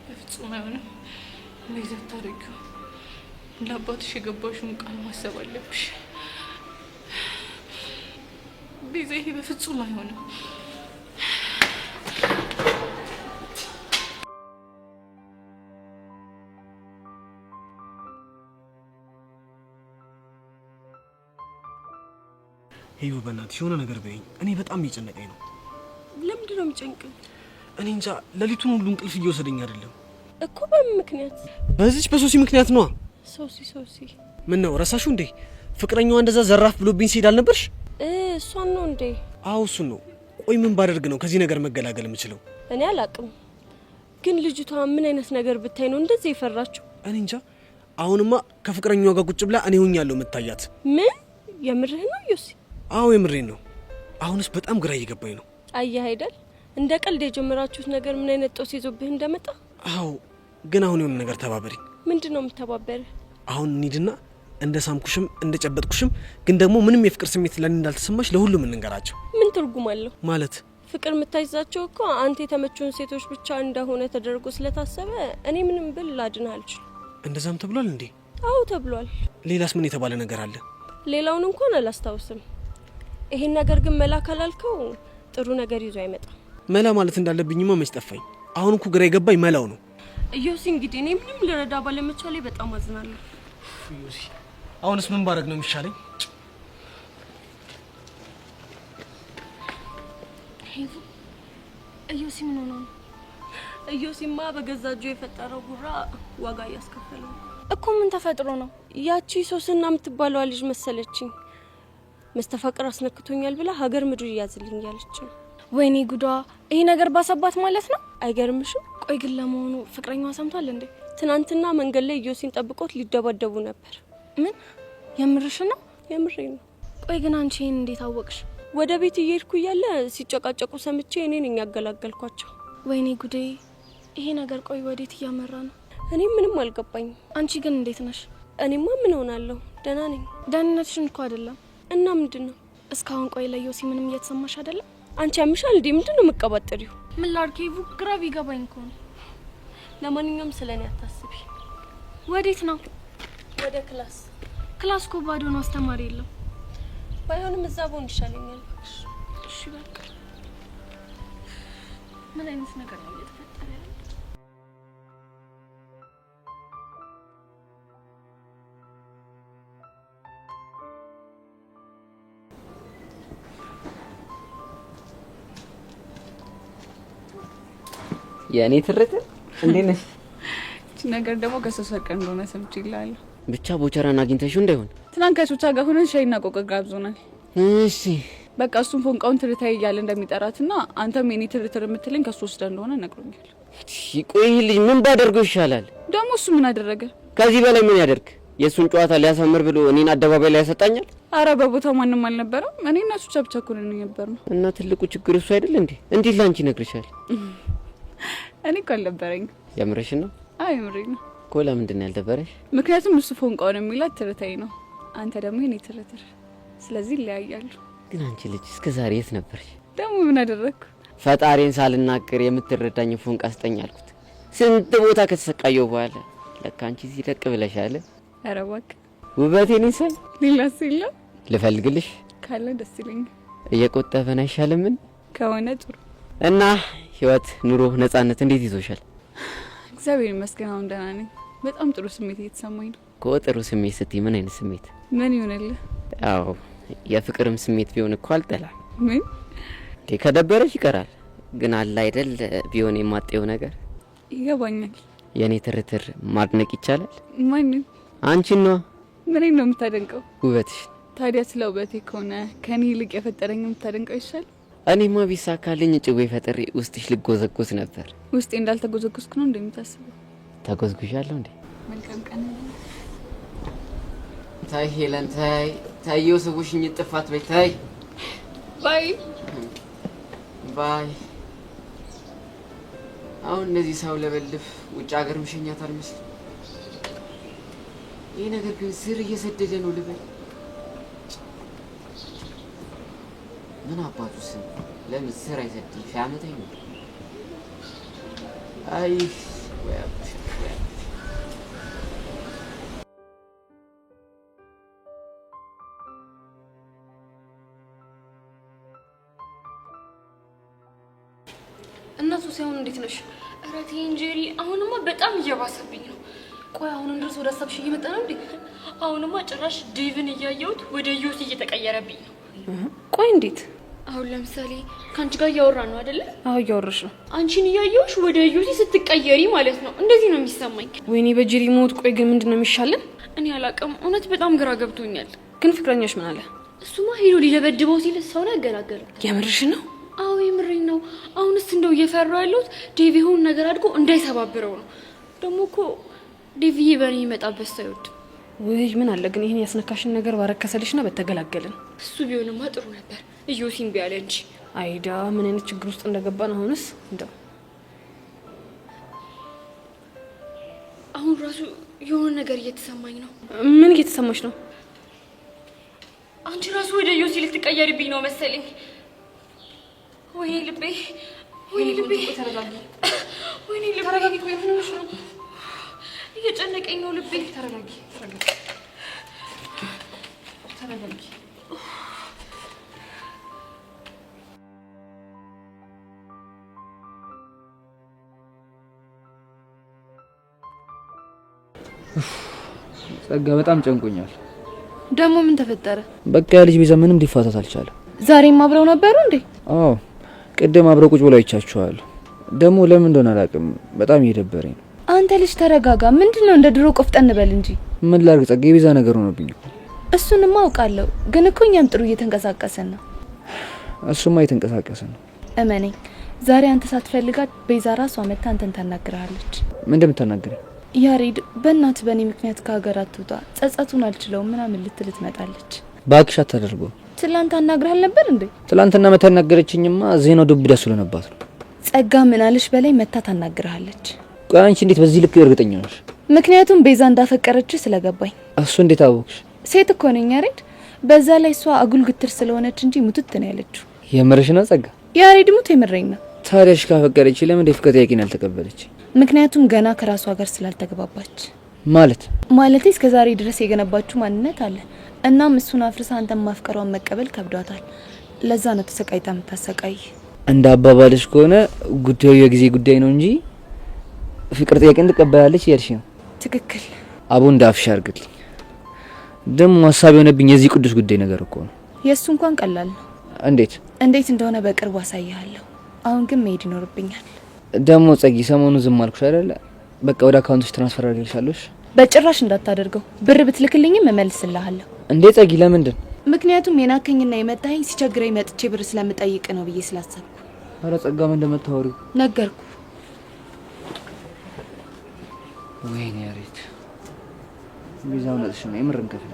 በፍጹም አይሆንም። ቤዛ ታደርጊው ለአባትሽ የገባሽውን ቃል ማሰብ አለብሽ ቤዛ። ይሄ በፍጹም አይሆንም። ይሄ በእናትሽ የሆነ ነገር በይኝ። እኔ በጣም እየጨነቀኝ ነው። ለምንድን ነው የሚጨንቀው? እኔ እንጃ፣ ሌሊቱን ሁሉ እንቅልፍ እየወሰደኝ አይደለም እኮ። በምን ምክንያት? በዚች በሶሲ ምክንያት ነዋ። ሶሲ ምን ነው ረሳሽው እንዴ? ፍቅረኛዋ እንደዛ ዘራፍ ብሎብኝ ሲሄድ አልነበርሽ? እሷን ነው እንዴ? አዎ እሱን ነው። ቆይ ምን ባደርግ ነው ከዚህ ነገር መገላገል የምችለው? እኔ አላቅም፣ ግን ልጅቷ ምን አይነት ነገር ብታይ ነው እንደዚህ የፈራችው? እኔ እንጃ። አሁንማ ከፍቅረኛዋ ጋር ቁጭ ብላ እኔ ሆኛለሁ የምታያት። ምን? የምርህ ነው ዮሲ? አዎ የምሬን ነው። አሁንስ በጣም ግራ እየገባኝ ነው። አየህ አይደል እንደ ቀልድ የጀመራችሁት ነገር ምን አይነት ጦስ ይዞብህ እንደመጣ። አዎ ግን አሁን የሆነ ነገር ተባበሪ። ምንድን ነው የምተባበርህ? አሁን እንሂድና እንደ ሳምኩሽም እንደ ጨበጥኩሽም ግን ደግሞ ምንም የፍቅር ስሜት ለኔ እንዳልተሰማሽ ለሁሉም እንንገራቸው። ምን ትርጉም አለው ማለት? ፍቅር የምታይዛቸው እኮ አንተ የተመቹን ሴቶች ብቻ እንደሆነ ተደርጎ ስለታሰበ እኔ ምንም ብል ላድንህ አልችልም። እንደዛም ተብሏል እንዴ? አዎ ተብሏል። ሌላስ ምን የተባለ ነገር አለ? ሌላውን እንኳን አላስታውስም። ይሄን ነገር ግን መላ ካላልከው ጥሩ ነገር ይዞ አይመጣም። መላ ማለት እንዳለብኝማ መች ጠፋኝ። አሁን እኮ ግራ የገባኝ መላው ነው። ዮሲ እንግዲህ እኔ ምንም ልረዳ ባለመቻሌ በጣም አዝናለሁ። ዮሲ አሁንስ ምን ባረግ ነው የሚሻለኝ? ዮሲ ምን ሆነ ነው? ዮሲማ በገዛ እጁ የፈጠረው ጉራ ዋጋ እያስከፈለው እኮ። ምን ተፈጥሮ ነው? ያቺ ሶስና የምትባለዋ ልጅ መሰለችኝ መስተፋቅር አስነክቶኛል ብላ ሀገር ምድር እያዝልኝ ያለች ነው። ወይኔ ጉዷ! ይሄ ነገር ባሰባት ማለት ነው። አይገርምሽም? ቆይ ግን ለመሆኑ ፍቅረኛዋ ሰምቷል እንዴ? ትናንትና መንገድ ላይ ዮሲን ጠብቆት ሊደባደቡ ነበር። ምን? የምርሽ ነው? የምሬ ነው። ቆይ ግን አንቺ ይሄን እንዴት አወቅሽ? ወደ ቤት እየሄድኩ እያለ ሲጨቃጨቁ ሰምቼ እኔ ነኝ ያገላገልኳቸው። ወይኔ ጉዴ! ይሄ ነገር ቆይ ወዴት እያመራ ነው? እኔ ምንም አልገባኝም። አንቺ ግን እንዴት ነሽ? እኔማ ምን ሆናለሁ? ደህና ነኝ። ደህንነትሽን እኮ አይደለም። እና ምንድነው? እስካሁን ቆይ ለዮሲ ምንም እየተሰማሽ አይደለም? አንቺ ያምሻል እንዴ? ምንድነው መቀባጠሪው? ምን ላድርግ ግራ ቢገባኝ እኮ ነው። ለማንኛውም ስለኔ አታስቢ። ወዴት ነው? ወደ ክላስ። ክላስ እኮ ባዶ ነው፣ አስተማሪ የለም። ባይሆንም እዛ ቦን ይሻለኛል። እሺ በቃ። ምን አይነት ነገር ነው እየተፈጠረ ያለው? የኔ ትርት እንዴት ነሽ? እቺ ነገር ደግሞ ከሶስት ቀን እንደሆነ ሰምቼልሃለሁ። ብቻ ቦቸራን አግኝተሽው እንዳይሆን ትናንት ከሶቻ ጋር ሆነን ሻይና ቆቀ ጋብዞናል። እሺ በቃ እሱም ፎንቃውን ትርታይ እያለ እንደሚጠራትና አንተም የኔ ትርትር የምትለኝ ከሱ ወስዳ እንደሆነ ነግሮኛል። ቆይ ልጅ ምን ባደርገው ይሻላል? ደግሞ እሱ ምን አደረገ? ከዚህ በላይ ምን ያደርግ? የሱን ጨዋታ ሊያሳምር ብሎ እኔን አደባባይ ላይ ያሰጣኛል? አረ በቦታው ማንም አልነበረም። እኔ እና እሱ ብቻ እኮ ነን የነበርነው። እና ትልቁ ችግር እሱ አይደል እንዴ? እንዴት ላንቺ ነግርሻል? እኔ እኮ አልነበረኝ። የምርሽ ነው? አይ የምሬ ነው። እኮ ለምንድን ነው ያልደበረሽ? ምክንያቱም እሱ ፎንቃውን የሚላት ትርታይ ነው፣ አንተ ደግሞ የኔ ትርትር። ስለዚህ ይለያያሉ። ግን አንቺ ልጅ እስከ ዛሬ የት ነበርሽ? ደግሞ ምን አደረግኩ? ፈጣሪን ሳልናገር የምትረዳኝ ፎንቃ አስጠኝ አልኩት። ስንት ቦታ ከተሰቃየው በኋላ ለካ አንቺ እዚህ ደቅ ብለሻል። ኧረ እባክህ ውበቴን ይሰል ሌላስ የለም? ልፈልግልሽ ካለ ደስ ይለኛል። እየቆጠበን አይሻልምን? ከሆነ ጥሩ። እና ህይወት፣ ኑሮ፣ ነጻነት እንዴት ይዞሻል? እግዚአብሔር ይመስገን አሁን ደህና ነኝ። በጣም ጥሩ ስሜት እየተሰማኝ ነው። ጥሩ ስሜት ስትይ ምን አይነት ስሜት? ምን ይሆንልህ? አዎ የፍቅርም ስሜት ቢሆን እኮ አልጠላም። ምን ከደበረሽ ይቀራል፣ ግን አለ አይደል ቢሆን የማጤው ነገር። ይገባኛል። የኔ ትርትር ማድነቅ ይቻላል? ማንን? አንቺን ነው። ምንን ነው የምታደንቀው? ውበትሽ። ታዲያ ስለ ውበቴ ከሆነ ከኔ ይልቅ የፈጠረኝ የምታደንቀው ይሻል? እኔማ ቢሳካልኝ ጭዌ ፈጥሬ ውስጥሽ ልጎዘጎዝ ነበር። ውስጤ እንዳልተጎዘጎዝኩ ነው እንደምታስበው? ተጎዝጉዣለሁ እንዴ? መልካም ቀን። ታይ ሄለን ታይ ታየው ሰውሽኝ ጥፋት በይ ታይ ባይ ባይ። አሁን እነዚህ ሰው ለበልፍ ውጭ ሀገር መሸኛት አልመስልም። ይሄ ነገር ግን ስር እየሰደደ ነው ልበል። ምን አባቱ ስም ለምን ስር አይሰድም? ሻመተኝ ነው። አይ እናቱ ሲሆን እንዴት ነሽ? ኧረ ተይ እንጀሪ፣ አሁንማ በጣም እየባሰብኝ ነው። ቆይ አሁን ድረስ ወደ ሀሳብሽ እየመጣ ነው እንዴ? አሁንማ ጭራሽ ዴቭን እያየሁት ወደ ዮሲ እየተቀየረብኝ ነው። ቆይ እንዴት? አሁን ለምሳሌ ከአንቺ ጋር እያወራን ነው አይደለ? አዎ እያወራሽ ነው። አንቺን እያየሁሽ ወደ ዮሲ ስትቀየሪ ማለት ነው። እንደዚህ ነው የሚሰማኝ። ወይኔ በጅሪ ሞት። ቆይ ግን ምንድነው የሚሻለን? እኔ አላውቅም። እውነት በጣም ግራ ገብቶኛል። ግን ፍቅረኛሽ ምን አለ? እሱማ ሄዶ ሊደበድበው ሲል ሰው ነው ያገላገለው። የምርሽ ነው? አዎ የምሬን ነው። አሁንስ እንደው እየፈራሁ ያለሁት ዴቪ ይሁን ነገር አድርጎ እንዳይሰባብረው ነው። ደግሞ እኮ ዴቪዬ በእኔ ይመጣበት ሰው አይወድም። ወይ ምን አለ ግን ይሄን ያስነካሽን ነገር ባረከሰልሽና በተገላገልን። እሱ ቢሆንማ ጥሩ ነበር። እዮሲን ቢያለ እንጂ አይዳ ምን አይነት ችግር ውስጥ እንደገባን አሁንስ እንደው አሁን ራሱ የሆነ ነገር እየተሰማኝ ነው። ምን እየተሰማሽ ነው? አንቺ ራሱ ወደ ዮሲ ልትቀየሪብኝ ነው መሰለኝ። ወይኔ ልቤ፣ ወይኔ ልቤ፣ ተረጋጊ፣ ወይኔ ልቤ፣ ተረጋጊ። ቆይ ምን ሆነሽ ነው? እየጨነቀኝ ነው ልቤ። ተረጋጊ፣ ተረጋጊ፣ ተረጋጊ። ጸጋ በጣም ጨንቆኛል። ደግሞ ምን ተፈጠረ? በቃ ልጅ ቤዛ ምንም ሊፋታት አልቻለም። ዛሬም አብረው ነበሩ እንዴ? አዎ ቅድም አብረው ቁጭ ብለው አይቻችኋል። ደግሞ ለምን እንደሆነ አላውቅም፣ በጣም እየደበረኝ ነው። አንተ ልጅ ተረጋጋ። ምንድነው እንደ ድሮ ቆፍጠን በል እንጂ። ምን ላድርግ ጸጋ፣ የቤዛ ነገር ሆነብኝ እኮ። እሱንማ አውቃለሁ፣ ግን እኮ እኛም ጥሩ እየተንቀሳቀሰን ነው። እሱማ እየተንቀሳቀሰ ነው። እመነኝ፣ ዛሬ አንተ ሳትፈልጋት ቤዛ ራሷ መታ አንተን ታናግርሃለች። ምን እንደምታናግረኝ? ያሬድ በእናት በእኔ ምክንያት ከሀገር አትውጣ፣ ጸጸቱን አልችለውም ምናምን ልትል ትመጣለች። ባክሽ አታደርገው። ትላንት አናግርሃል ነበር እንዴ? ትላንትና መታ ያናገረችኝማ ዜናው ዱብዳ ስለነባት ነው። ጸጋ ምናልሽ በላይ መታ ታናግርሃለች። ቆይ አንቺ እንዴት በዚህ ልክ እርግጠኛ ነሽ? ምክንያቱም ቤዛ እንዳፈቀረች ስለገባኝ። እሱ እንዴት አወቅሽ? ሴት እኮ ነኝ ያሬድ። በዛ ላይ እሷ አጉል ግትር ስለሆነች እንጂ ሙትት ነው ያለችው። የምርሽ ነው ጸጋ? ያሬድ ሙት የምረኝ ነው። ታዲያሽ ካፈቀረች ለምን ፍቅር ጥያቄን አልተቀበለች? ምክንያቱም ገና ከራሷ ጋር ስላልተግባባች። ማለቴ እስከዛሬ ድረስ የገነባችሁ ማንነት አለ። እናም እሱን አፍርሳ አንተን ማፍቀሯን መቀበል ከብዷታል። ለዛ ነው ተሰቃይታ የምታሰቃይ። እንደ አባባልሽ ከሆነ ጉዳዩ የጊዜ ጉዳይ ነው እንጂ ፍቅር ጥያቄን ትቀበላለች እያልሽ ነው? ትክክል። አቡ እንዳፍሽ አርግልኝ። ደሞ ሀሳብ የሆነብኝ የዚህ ቅዱስ ጉዳይ ነገር እኮ ነው። የእሱ እንኳን ቀላል ነው። እንዴት እንደሆነ በቅርቡ አሳያለሁ። አሁን ግን መሄድ ይኖርብኛል። ደሞ ጸጊ ሰሞኑን ዝም አልኩሽ አይደለ? በቃ ወደ አካውንትሽ ትራንስፈር አድርግልሻለሽ። በጭራሽ እንዳታደርገው። ብር ብትልክልኝም እመልስልሃለሁ። እንዴ ጸጊ ለምንድን? ምክንያቱም የናከኝና የመታኝ ሲቸግረኝ መጥቼ ብር ስለምጠይቅ ነው ብዬ ስላሰብኩ። አረ ጸጋም እንደምታወሪው ነገርኩ። ወይኔ ያሬት ቢዛው ነጥሽ ነው የምርን ከፍል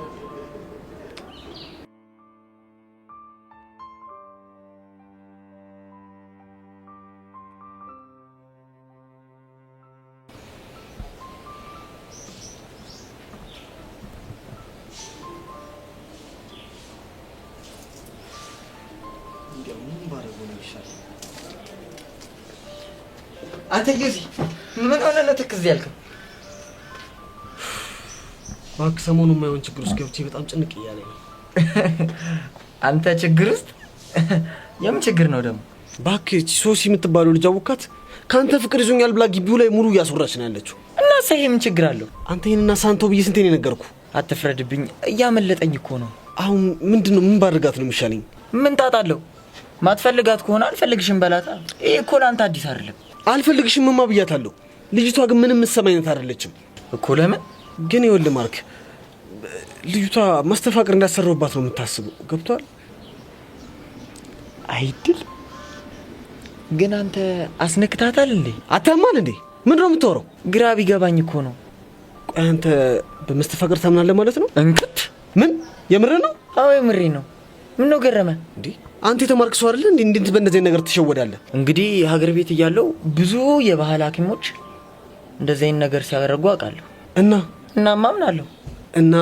አንተ ጊዜ ምን ሆነ ነው ትክዝ ያልከው? ባክ ሰሞኑን ማይሆን ችግር ውስጥ ገብቼ በጣም ጭንቅ እያለኝ ነው። አንተ ችግር ውስጥ? የምን ችግር ነው ደግሞ? ባክ ሶሲ የምትባለው ልጅ አወቃት። ካንተ ፍቅር ይዞኛል ብላ ግቢው ላይ ሙሉ እያስወራች ነው ያለችው። እና ሰይ ምን ችግር አለው? አንተ ይሄንና ሳንተው ብዬ ስንቴ ነው ነገርኩ? አትፍረድብኝ፣ እያመለጠኝ እኮ ነው። አሁን ምንድነው? ምን ባድርጋት ነው የሚሻለኝ? ምን ጣጣለው? ማትፈልጋት ከሆነ አልፈልግሽም በላታ። ይሄ እኮ ላንተ አዲስ አይደለም። አልፈልግሽምማ ብያታለሁ። ልጅቷ ግን ምንም መሰማኝነት አይደለችም እኮ። ለምን ግን? ይኸውልህ ማርክ፣ ልጅቷ ማስተፋቀር እንዳሰረውባት ነው የምታስበው። ገብቷል አይድል? ግን አንተ አስነክታታል እንዴ? አታማል እንዴ? ምንድን ነው የምታወራው? ግራ ቢገባኝ እኮ ነው። ቆይ አንተ በመስተፋቀር ታምናለህ ማለት ነው? እንክት ምን? የምር ነው? አዎ የምሬ ነው። ምን ነው ገረመ እንዴ? አንተ የተማርክ ሰው አይደል እንዴ? እንዴት በእንደዚህ ነገር ትሸወዳለህ? እንግዲህ ሀገር ቤት እያለው ብዙ የባህል ሐኪሞች እንደዚህ አይነት ነገር ሲያደርጉ አውቃለሁ። እናማ አምናለሁ። እና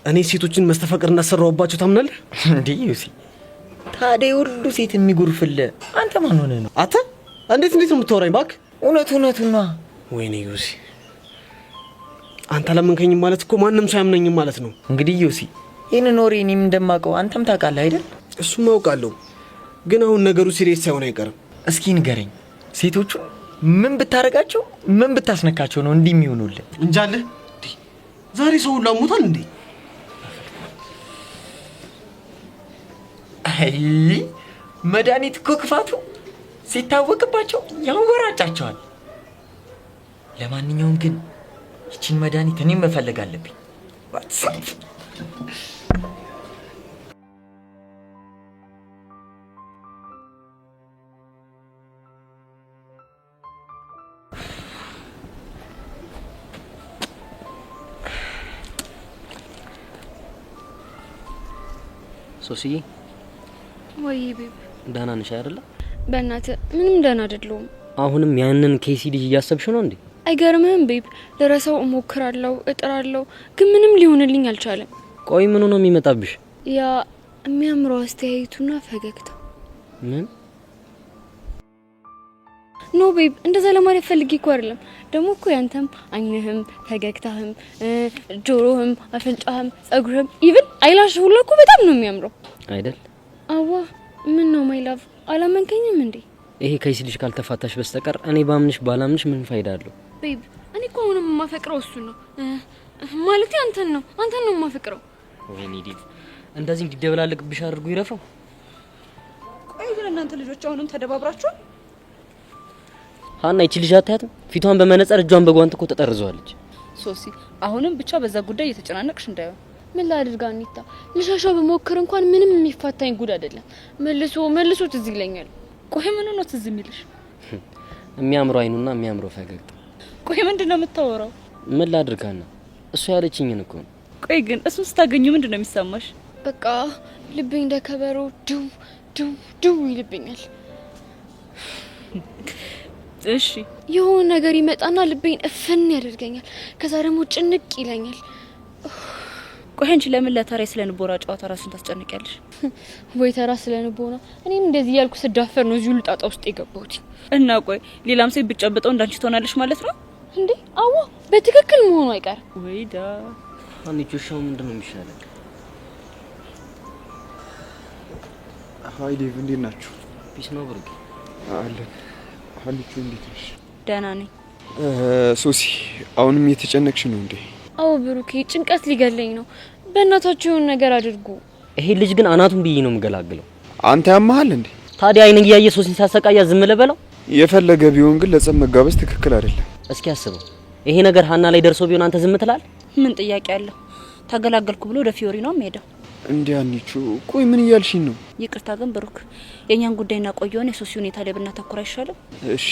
እኔ ሴቶችን መስተፋቀር እንዳሰራውባቸው ታምናለህ እንዴ? ዩሲ ታዲያ ሁሉ ሴት የሚጎርፍልህ አንተ ማን ሆነህ ነው? አንተ እንዴት ነው የምታወራኝ? ባክ እውነቱን ነው። ወይኔ ዩሲ፣ አንተ አላመንከኝም ማለት እኮ ማንም ሰው አያምነኝም ማለት ነው። እንግዲህ ዩሲ ይህንን ወሬ እኔም እንደማውቀው አንተም ታውቃለህ አይደል? እሱም አውቃለሁ፣ ግን አሁን ነገሩ ሲሪየስ ሳይሆን አይቀርም። እስኪ ንገረኝ፣ ሴቶቹን ምን ብታረጋቸው ምን ብታስነካቸው ነው እንዲህ የሚሆኑልህ? እንጃለህ። ዛሬ ሰው ሁሉ አሞታል እንዴ? አይ መድኃኒት እኮ ክፋቱ ሲታወቅባቸው ያወራጫቸዋል። ለማንኛውም ግን ይቺን መድኃኒት እኔም መፈለግ አለብኝ። ሶሲዬ ወይ ቤብ ደህና ነሽ አይደለ? በእናትህ ምንም ደህና አይደለሁም። አሁንም ያንን ኬሲ ልጅ እያሰብሽ ነው እንዴ? አይገርምህም ቤብ? ለራሳው እሞክራለሁ እጥራለሁ፣ ግን ምንም ሊሆንልኝ አልቻለም። ቆይ ምኑ ነው የሚመጣብሽ? ያ የሚያምረው አስተያየቱና ፈገግታ። ምን ኖ ቤብ፣ እንደዛ ለማለት ፈልጌ እኮ አይደለም። ደግሞ እኮ ያንተም አይንህም ፈገግታህም ጆሮህም አፍንጫህም ጸጉርህም ኢቭን አይላሽ ሁሉ እኮ በጣም ነው የሚያምረው አይደል? አዋ ምን ነው ማይ ላቭ፣ አላመንከኝም እንዴ? ይሄ ከይስ ልጅ ካልተፋታሽ በስተቀር እኔ ባምንሽ ባላምንሽ ምን ፋይዳ አለው? ቤብ፣ እኔ እኮ ምንም የማፈቅረው እሱ ነው ማለት አንተን ነው የማፈቅረው። ወይኔ ዲት እንደዚህ እንዲደበላለቅብሽ አድርጉ ይረፈው። ቆይ ግን እናንተ ልጆች አሁንም ተደባብራችሁ? ሀና ይቺ ልጅ አታያትም? ፊቷን በመነጸር እጇን በጓንት እኮ ተጠርዘዋለች። ሶሲ አሁንም ብቻ በዛ ጉዳይ እየተጨናነቅሽ እንዳይሆን። ምን ላድርግ አኒታ? ልሻሻ በሞከር እንኳን ምንም የሚፋታኝ ጉድ አይደለም። መልሶ ትዝ ይለኛል። ቆይ ምን ነው ትዝ የሚልሽ? የሚያምረው አይኑና የሚያምረው ፈገግታ። ቆይ ምንድነው የምታወራው? ምን ላድርግ ሀና? እሱ ያለችኝን እኮ ነው። ቆይ ግን እሱን ስታገኙ ምንድነው የሚሰማሽ? በቃ ልቤ እንደ ከበሮ ዱው ዱው ዱው ይልብኛል። እሺ የሆነ ነገር ይመጣና ልቤን እፍን ያደርገኛል። ከዛ ደግሞ ጭንቅ ይለኛል። ቆይ አንቺ ለምን ለተራ ስለንቦራ ጨዋታ ራስን ታስጨንቂያለሽ? ወይ ተራ ስለንቦና እኔም እንደዚህ ያልኩ ስዳፈር ነው እዚሁ ልጣጣ ውስጥ የገባሁት። እና ቆይ ሌላም ሴት ብትጨብጠው እንዳንቺ ትሆናለሽ ማለት ነው እንዴ? አዎ በትክክል መሆኑ አይቀር። ወይዳ አንቺ ሻው ምንድነው የሚሻለው? ሃይ ዴቭ፣ እንዴት ናችሁ? ፒስ ነው ብሩክ አለን። ሀኒቹ እንዴት ነሽ? ደህና ነኝ። ሶሲ አሁንም እየተጨነቅሽ ነው እንዴ? አዎ ብሩኬ፣ ጭንቀት ሊገለኝ ነው። በእናታችሁ የሆነ ነገር አድርጉ። ይሄ ልጅ ግን አናቱን ብዬ ነው የምገላግለው። አንተ ያመሃል እንዴ? ታዲያ አይን እያየ ሶሲን ሲያሰቃያ ዝም ልበለው? የፈለገ ቢሆን ግን ለጸብ መጋበዝ ትክክል አይደለም። እስኪ አስበው፣ ይሄ ነገር ሀና ላይ ደርሶ ቢሆን አንተ ዝም ትላለህ? ምን ጥያቄ አለው? ተገላገልኩ ብሎ ወደ ፊዮሪ ነው የሚሄደው። እንዴ ሀኒቹ፣ ቆይ ምን እያልሽኝ ነው? ይቅርታ ግን ብሩክ፣ የኛን ጉዳይና ቆየውን የሶሲ ሁኔታ ላይ ብናተኩር አይሻልም? እሺ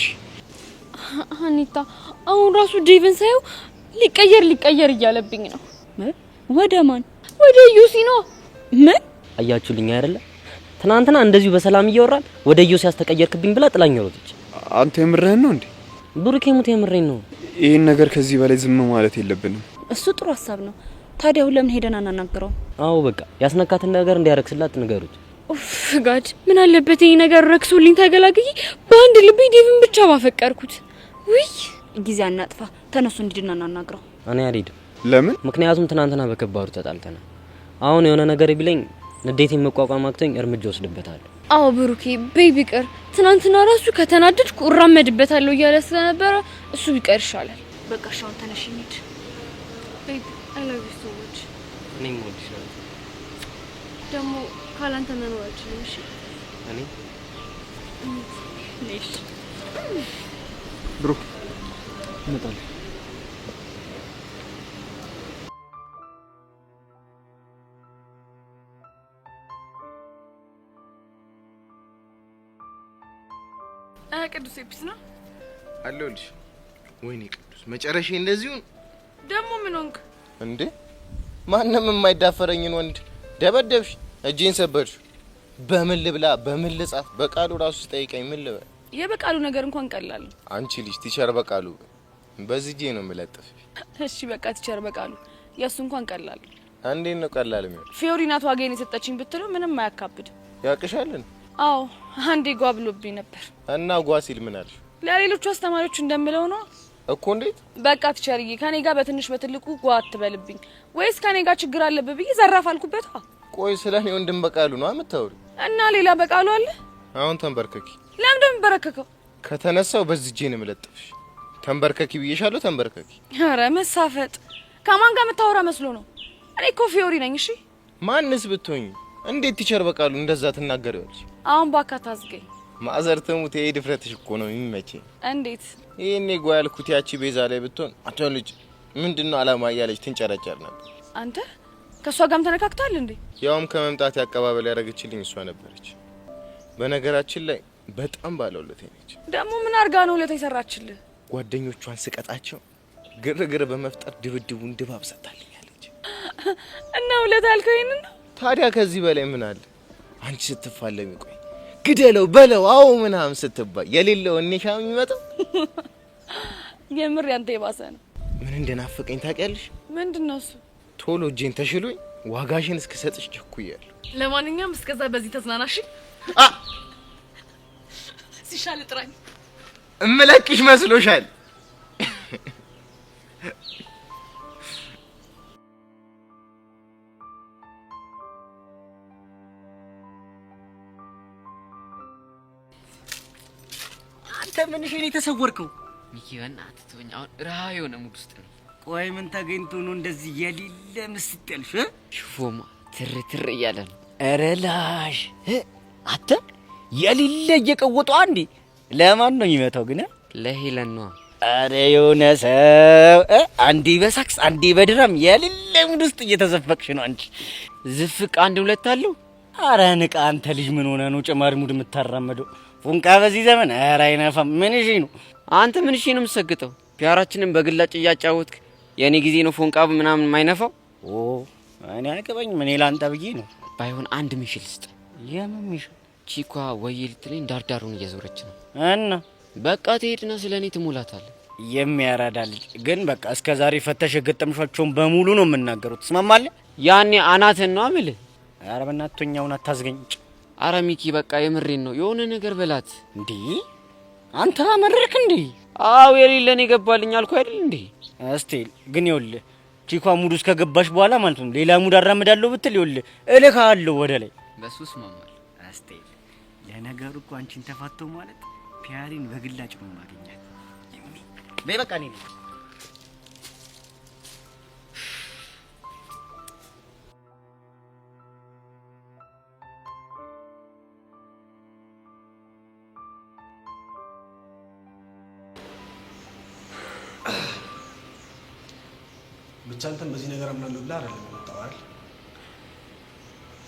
ሀኒታ፣ አሁን ራሱ ዴቭን ሳየው ሊቀየር እያለብኝ ነው። ወደ ማን? ወደ ዩሲ ነው። ምን አያችሁልኝ አይደለ? ትናንትና እንደዚሁ በሰላም እያወራን ወደ ዩሲ ያስተቀየርክብኝ ብላ ጥላኝ ሮጠች። አንተ የምርህን ነው እንዴ? ብሩኬ ሙት የምሬን ነው። ይሄን ነገር ከዚህ በላይ ዝም ማለት የለብንም። እሱ ጥሩ ሀሳብ ነው። ታዲያ ሁሉ ለምን ሄደን አናናግረው? አዎ በቃ ያስነካትን ነገር እንዲያረክስላት ንገሩት። ኡፍ ጋድ፣ ምን አለበት ይሄ ነገር ረክሶልኝ ተገላግዬ በአንድ ልብ ዴቭን ብቻ ባፈቀርኩት። ውይ ጊዜ አናጥፋ፣ ተነሱ እንሂድና እናናግረው። እኔ አልሄድም። ለምን? ምክንያቱም ትናንትና በከባዱ ተጣልተናል። አሁን የሆነ ነገር ቢለኝ ንዴቴን መቋቋም አቅቶኝ እርምጃ ወስድበታለሁ። አዎ ብሩኬ፣ ቤቢ ቢቀር ትናንትና ራሱ ከተናደድኩ እራመድበታለሁ እያለ ስለነበረ እሱ ቢቀር ይሻላል። በቃ ሻውን ተነሽ እንሂድ። ቤቢ አይ ላቭ ዩ ሶ ማች። እኔም ወድሻለሁ። ደግሞ ካላንተ መኖር አልችልም። እሺ እኔ ነሽ ብሩክ እንመጣለን። ቅዱስ ኤፒስ ነው አለሁልሽ። ወይኔ ቅዱስ መጨረሻ እንደዚሁ ደግሞ ምን ሆንክ እንዴ? ማንንም የማይዳፈረኝን ወንድ ደበደብሽ፣ እጄን ሰበርሽ። በምን ልብላ በምን ልጻፍ? በቃሉ ራሱ ጠይቀኝ ምን ልበል? የበቃሉ ነገር እንኳን ቀላል ነው። አንቺ ልጅ ቲቸር በቃሉ በዚህ ጄ ነው የምለጥፍ። እሺ በቃ ቲቸር በቃሉ ያሱ እንኳን ቀላል። እንዴት ነው ቀላል የሚሆን? ፊዮሪ ናት ዋጋዬን የሰጠችኝ ብትለው ምንም አያካብድ። ያቅሻልን? አዎ አንዴ ጓ ብሎብኝ ነበር። እና ጓ ሲል ምን አልሽ? ለሌሎቹ አስተማሪዎች እንደምለው ነው እኮ። እንዴት? በቃ ቲቸርዬ ከኔ ጋር በትንሽ በትልቁ ጓ አትበልብኝ፣ ወይስ ከኔ ጋር ችግር አለበት ብዬ ዘራፍ አልኩበት። ቆይ ስለኔ ወንድም በቃሉ ነው የምታወሪ? እና ሌላ በቃሉ አለ? አሁን ተንበርከኪ። ለምን እንደምበረከከው? ከተነሳው በዚህ ጄ ነው የምለጥፍሽ። ተንበርከኪ ብዬሻለሁ፣ ተንበርከኪ። ኧረ መሳፈጥ ከማን ጋር የምታወራ መስሎ ነው? እኔ እኮ ፊዮሪ ነኝ። እሺ ማንስ ብትሆኝ እንዴት ቲቸር በቃሉ እንደዛ ትናገሪዋለሽ? አሁን ባካ ታዝገኝ። ማዘር ተሙት፣ ይሄ ድፍረትሽ እኮ ነው የሚመቸኝ። እንዴት? ይሄኔ ጓ ያልኩት ያቺ ቤዛ ላይ ብትሆን አቶ ልጅ ምንድነው አላማ እያለች ትንጨረጨር ነበር። አንተ ከሷ ጋርም ተነካክቷል እንዴ? ያውም ከመምጣት ያቀባበል ያደረገችልኝ እሷ ነበረች። በነገራችን ላይ በጣም ባለውለቴ ነች። ደግሞ ምን አርጋ ነው ለታ ይሰራችልህ? ጓደኞቿን ስቀጣቸው ግርግር በመፍጠር ድብድቡን ድባብ ሰጣልኛለች። እና ውለታ ያልከው ይሄንን ነው? ታዲያ ከዚህ በላይ ምን አለ? አንቺ ስትፋለሚ ቆይ ግደለው በለው አው ምናምን ስትባይ የሌለው እኔሻ የሚመጣው የምር ያንተ የባሰ ነው። ምን እንደናፈቀኝ ታውቂያለሽ? ምንድነው እሱ? ቶሎ እጄን ተሽሎኝ ዋጋሽን እስከሰጥሽ ቸኩያለሁ። ለማንኛውም እስከዛ በዚህ ተዝናናሽ። ሲሻል ጥራኝ። እምለቅሽ መስሎሻል? አንተ ምን እሺ ነው ተሰወርከው? ሚኪ በእናትህ ተወኝ። አሁን ረሃ የሆነ ሙድ ውስጥ ነው። ቆይ ምን ተገኝቶ ነው እንደዚህ የሌለ ምስጥ ያልሽ? ሽፎማ ትር እያለ ነው። ኧረ ላሽ አተ የሌለ እየቀወጡ አንዴ ለማን ነው የሚመታው ግን? ለሄለን ነው። ኧረ የሆነ ሰው አንዴ በሳክስ አንዴ በድራም የሌለ ሙድ ውስጥ እየተዘፈቅሽ ነው አንቺ። ዝፍቅ አንድ ሁለት አለው። ኧረ ንቃ አንተ ልጅ ምን ሆነ ነው ጭማሪ ሙድ የምታራመደው? ፉንቃ በዚህ ዘመን ኧረ አይነፋም። ምን እሺ ነው አንተ ምን እሺ ነው የምትሰግጠው? ፒያራችንን በግላጭ እያጫወትክ የኔ ጊዜ ነው ፎንቃ ምናምን የማይነፋው። እኔ አያገባኝም። እኔ ላንተ ብዬ ነው። ባይሆን አንድ ሚሽል ስጥ። የምን ሚሽል? ቺኳ ወይ ልትለኝ ዳርዳሩን እየዞረች ነው እና በቃ ትሄድና ስለኔ ትሞላታለህ። የሚያራዳ ልጅ ግን በቃ እስከዛሬ ፈተሽ የገጠምሻቸውን በሙሉ ነው የምናገሩት። ትስማማለህ? ያኔ አናትን ነው አምል። ኧረ በእናትህ ተኛውን አታዝገኝ። አረ ሚኪ በቃ የምሬን ነው። የሆነ ነገር በላት እንዴ። አንተ አመረርክ እንዴ? አው የሌለን ይገባልኝ አልኩ አይደል እንዴ? እስቲ ግን ይኸውልህ ቺኳ ሙድ ውስጥ ከገባሽ በኋላ ማለት ነው ሌላ ሙድ አራምዳለሁ ብትል ይኸውልህ እልካለሁ ወደ ላይ። በሱስ ማማል እስቲ ለነገሩ እኮ አንቺን ተፋቶ ማለት ፒያሪን በግላጭ ነው ማግኘት። በቃ ነኝ ብቻ አንተም በዚህ ነገር አምናለሁ ብለህ አይደለም የመጣው አይደል?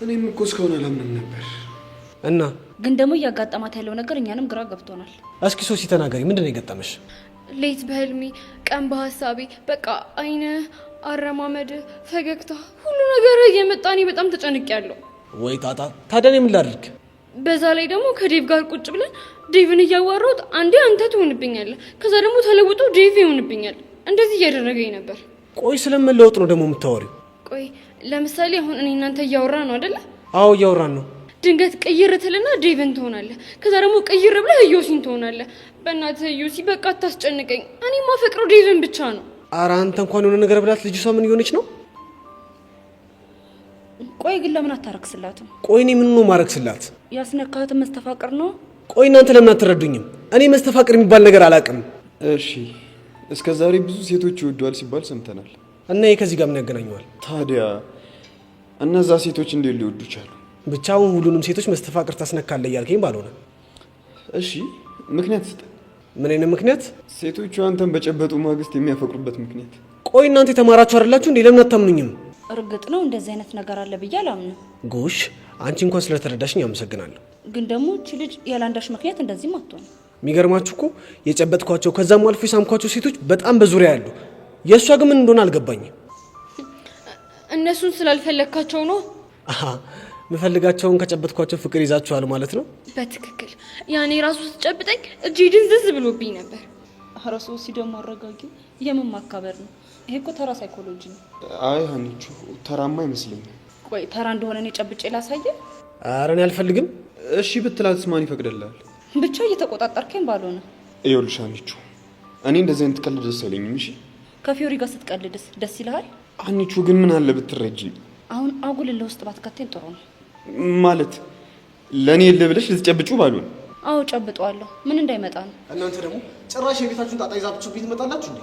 እኔም እኮ እስካሁን አላምንም ነበር። እና ግን ደግሞ እያጋጠማት ያለው ነገር እኛንም ግራ ገብቶናል። እስኪ ሶሲ ተናገሪ፣ ምንድን ነው የገጠመሽ? ሌት በህልሜ ቀን በሀሳቤ በቃ አይነ አረማመድ ፈገግታ ሁሉ ነገር እየመጣ እኔ በጣም ተጨንቄያለሁ። ወይ ጣጣ! ታዲያ እኔ ምን ላድርግ? በዛ ላይ ደግሞ ከዴቭ ጋር ቁጭ ብለን ዴቭን እያዋራሁት አንዴ አንተ ትሆንብኛለህ፣ ከዛ ደግሞ ተለውጦ ዴቭ ይሆንብኛል። እንደዚህ እያደረገኝ ነበር። ቆይ ስለመለወጥ ነው ደግሞ የምታወሪው? ቆይ ለምሳሌ አሁን እኔ እናንተ እያወራን ነው አይደለ? አዎ እያወራን ነው። ድንገት ቅይር ትልና ዴቭን ትሆናለህ፣ ከዛ ደግሞ ቅይር ብለህ ዮሲን ትሆናለህ። በእናትህ ዮሲ በቃ አታስጨንቀኝ። እኔ ማፈቅረው ዴቭን ብቻ ነው። ኧረ አንተ እንኳን የሆነ ነገር ብላት ልጅቷ ምን እየሆነች ነው? ቆይ ግን ለምን አታረክስላትም? ቆይ እኔ ምን ነው ማረክስላት? ያስነካት መስተፋቅር ነው። ቆይ እናንተ ለምን አትረዱኝም? እኔ መስተፋቅር የሚባል ነገር አላውቅም። እሺ እስከ ዛሬ ብዙ ሴቶች ይወዷል ሲባል ሰምተናል። እና ይሄ ከዚህ ጋር ምን ያገናኘዋል? ታዲያ እነዛ ሴቶች እንዴት ሊወዱ ቻሉ? ብቻውን ሁሉንም ሴቶች መስተፋቅር ታስነካለህ እያልከኝ ባልሆነ። እሺ ምክንያት ስጠ። ምን አይነት ምክንያት? ሴቶቹ አንተን በጨበጡ ማግስት የሚያፈቅሩበት ምክንያት። ቆይ እናንተ የተማራችሁ አይደላችሁ እንዴ? ለምን አታምኑኝም? እርግጥ ነው እንደዚህ አይነት ነገር አለ ብዬ አላምንም። ጎሽ አንቺ እንኳን ስለተረዳሽኝ አመሰግናለሁ። ግን ደግሞ እቺ ልጅ ያላንዳሽ ምክንያት እንደዚህም አትሆንም። የሚገርማችሁ እኮ የጨበጥኳቸው ከዛም አልፎ የሳምኳቸው ሴቶች በጣም በዙሪያ ያሉ፣ የእሷ ግን ምን እንደሆነ አልገባኝም። እነሱን ስላልፈለግካቸው ነው። አሃ ምፈልጋቸውን ከጨበጥኳቸው ፍቅር ይዛችኋል ማለት ነው። በትክክል ያኔ ራሱ ስትጨብጠኝ እጄ ድንዝዝ ብሎብኝ ነበር። ራሱ ሲደሞ አረጋጊ የምን ማካበር ነው? ይሄ እኮ ተራ ሳይኮሎጂ ነው። አይ ሀኒቹ ተራማ አይመስለኝም። ቆይ ተራ እንደሆነ እኔ ጨብጬ ላሳየ? ኧረ እኔ አልፈልግም። እሺ ብትላትስ ማን ይፈቅድልሃል? ብቻ እየተቆጣጠርከኝ ባልሆነ። ይኸውልሽ ሀኒቹ እኔ እንደዚህ አይነት ቀልድ ደስ አይለኝም። እሺ ከፊዮሪ ጋር ስትቀልድስ ደስ ይልሃል? ሀኒቹ ግን ምን አለ ብትረጂኝ። አሁን አጉል ለውስጥ ባትከተኝ ጥሩ ነው። ማለት ለኔ የለ ብለሽ ልትጨብጩ ባሉን? አዎ ጨብጠዋለሁ። ምን እንዳይመጣ ነው። እናንተ ደግሞ ጭራሽ የቤታችሁን ጣጣ ይዛችሁ ቤት ትመጣላችሁ እንዴ?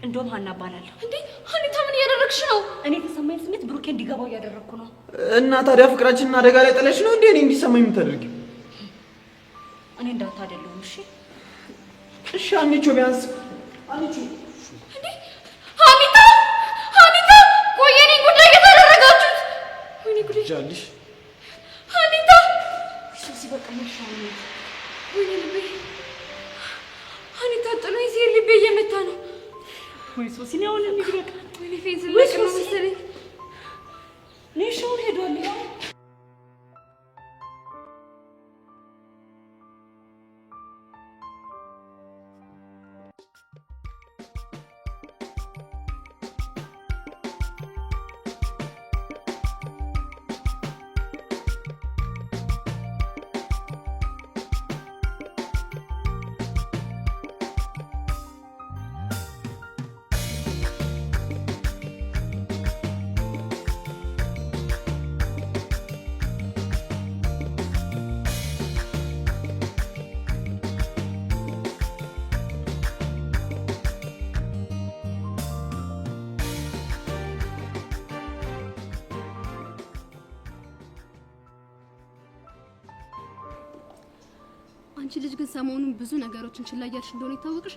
እንደውም ሀና እባላለሁ። እንዴ ሀኒታ ምን እያደረግሽ ነው? እኔ የተሰማኝ ስሜት ብሩኬ እንዲገባው እያደረግኩ ነው። እና ታዲያ ፍቅራችንን አደጋ ላይ ጥለሽ ነው እንዴ እኔ እንዲሰማኝ የምታደርጊው? እኔ እንዳታደለሁም። እሺ እሺ ሀኒቹ ቢያንስ ሀኒቹ እንዴ ሀኒታ ሀኒታ ቆይ የኔ ጉዳይ እየተደረጋችሁት ወይኔ ጉዳይ ጃልሽ ሀኒታ ሶሲ በቃ መሻለ ወይኔ ልቤ ሀኒታ ጥሎኝ ሲሄድ ልቤ እየመታ ነው። ወይ ሶሲ ነው አሁን የሚግረቅ ወይኔ ፌንስ ልቅ ነው መሰለኝ። ኔሽውን ሄዷል። ያው አንቺ ልጅ ግን ሰሞኑን ብዙ ነገሮችን ችላ እያልሽ እንደሆነ ይታወቅሽ።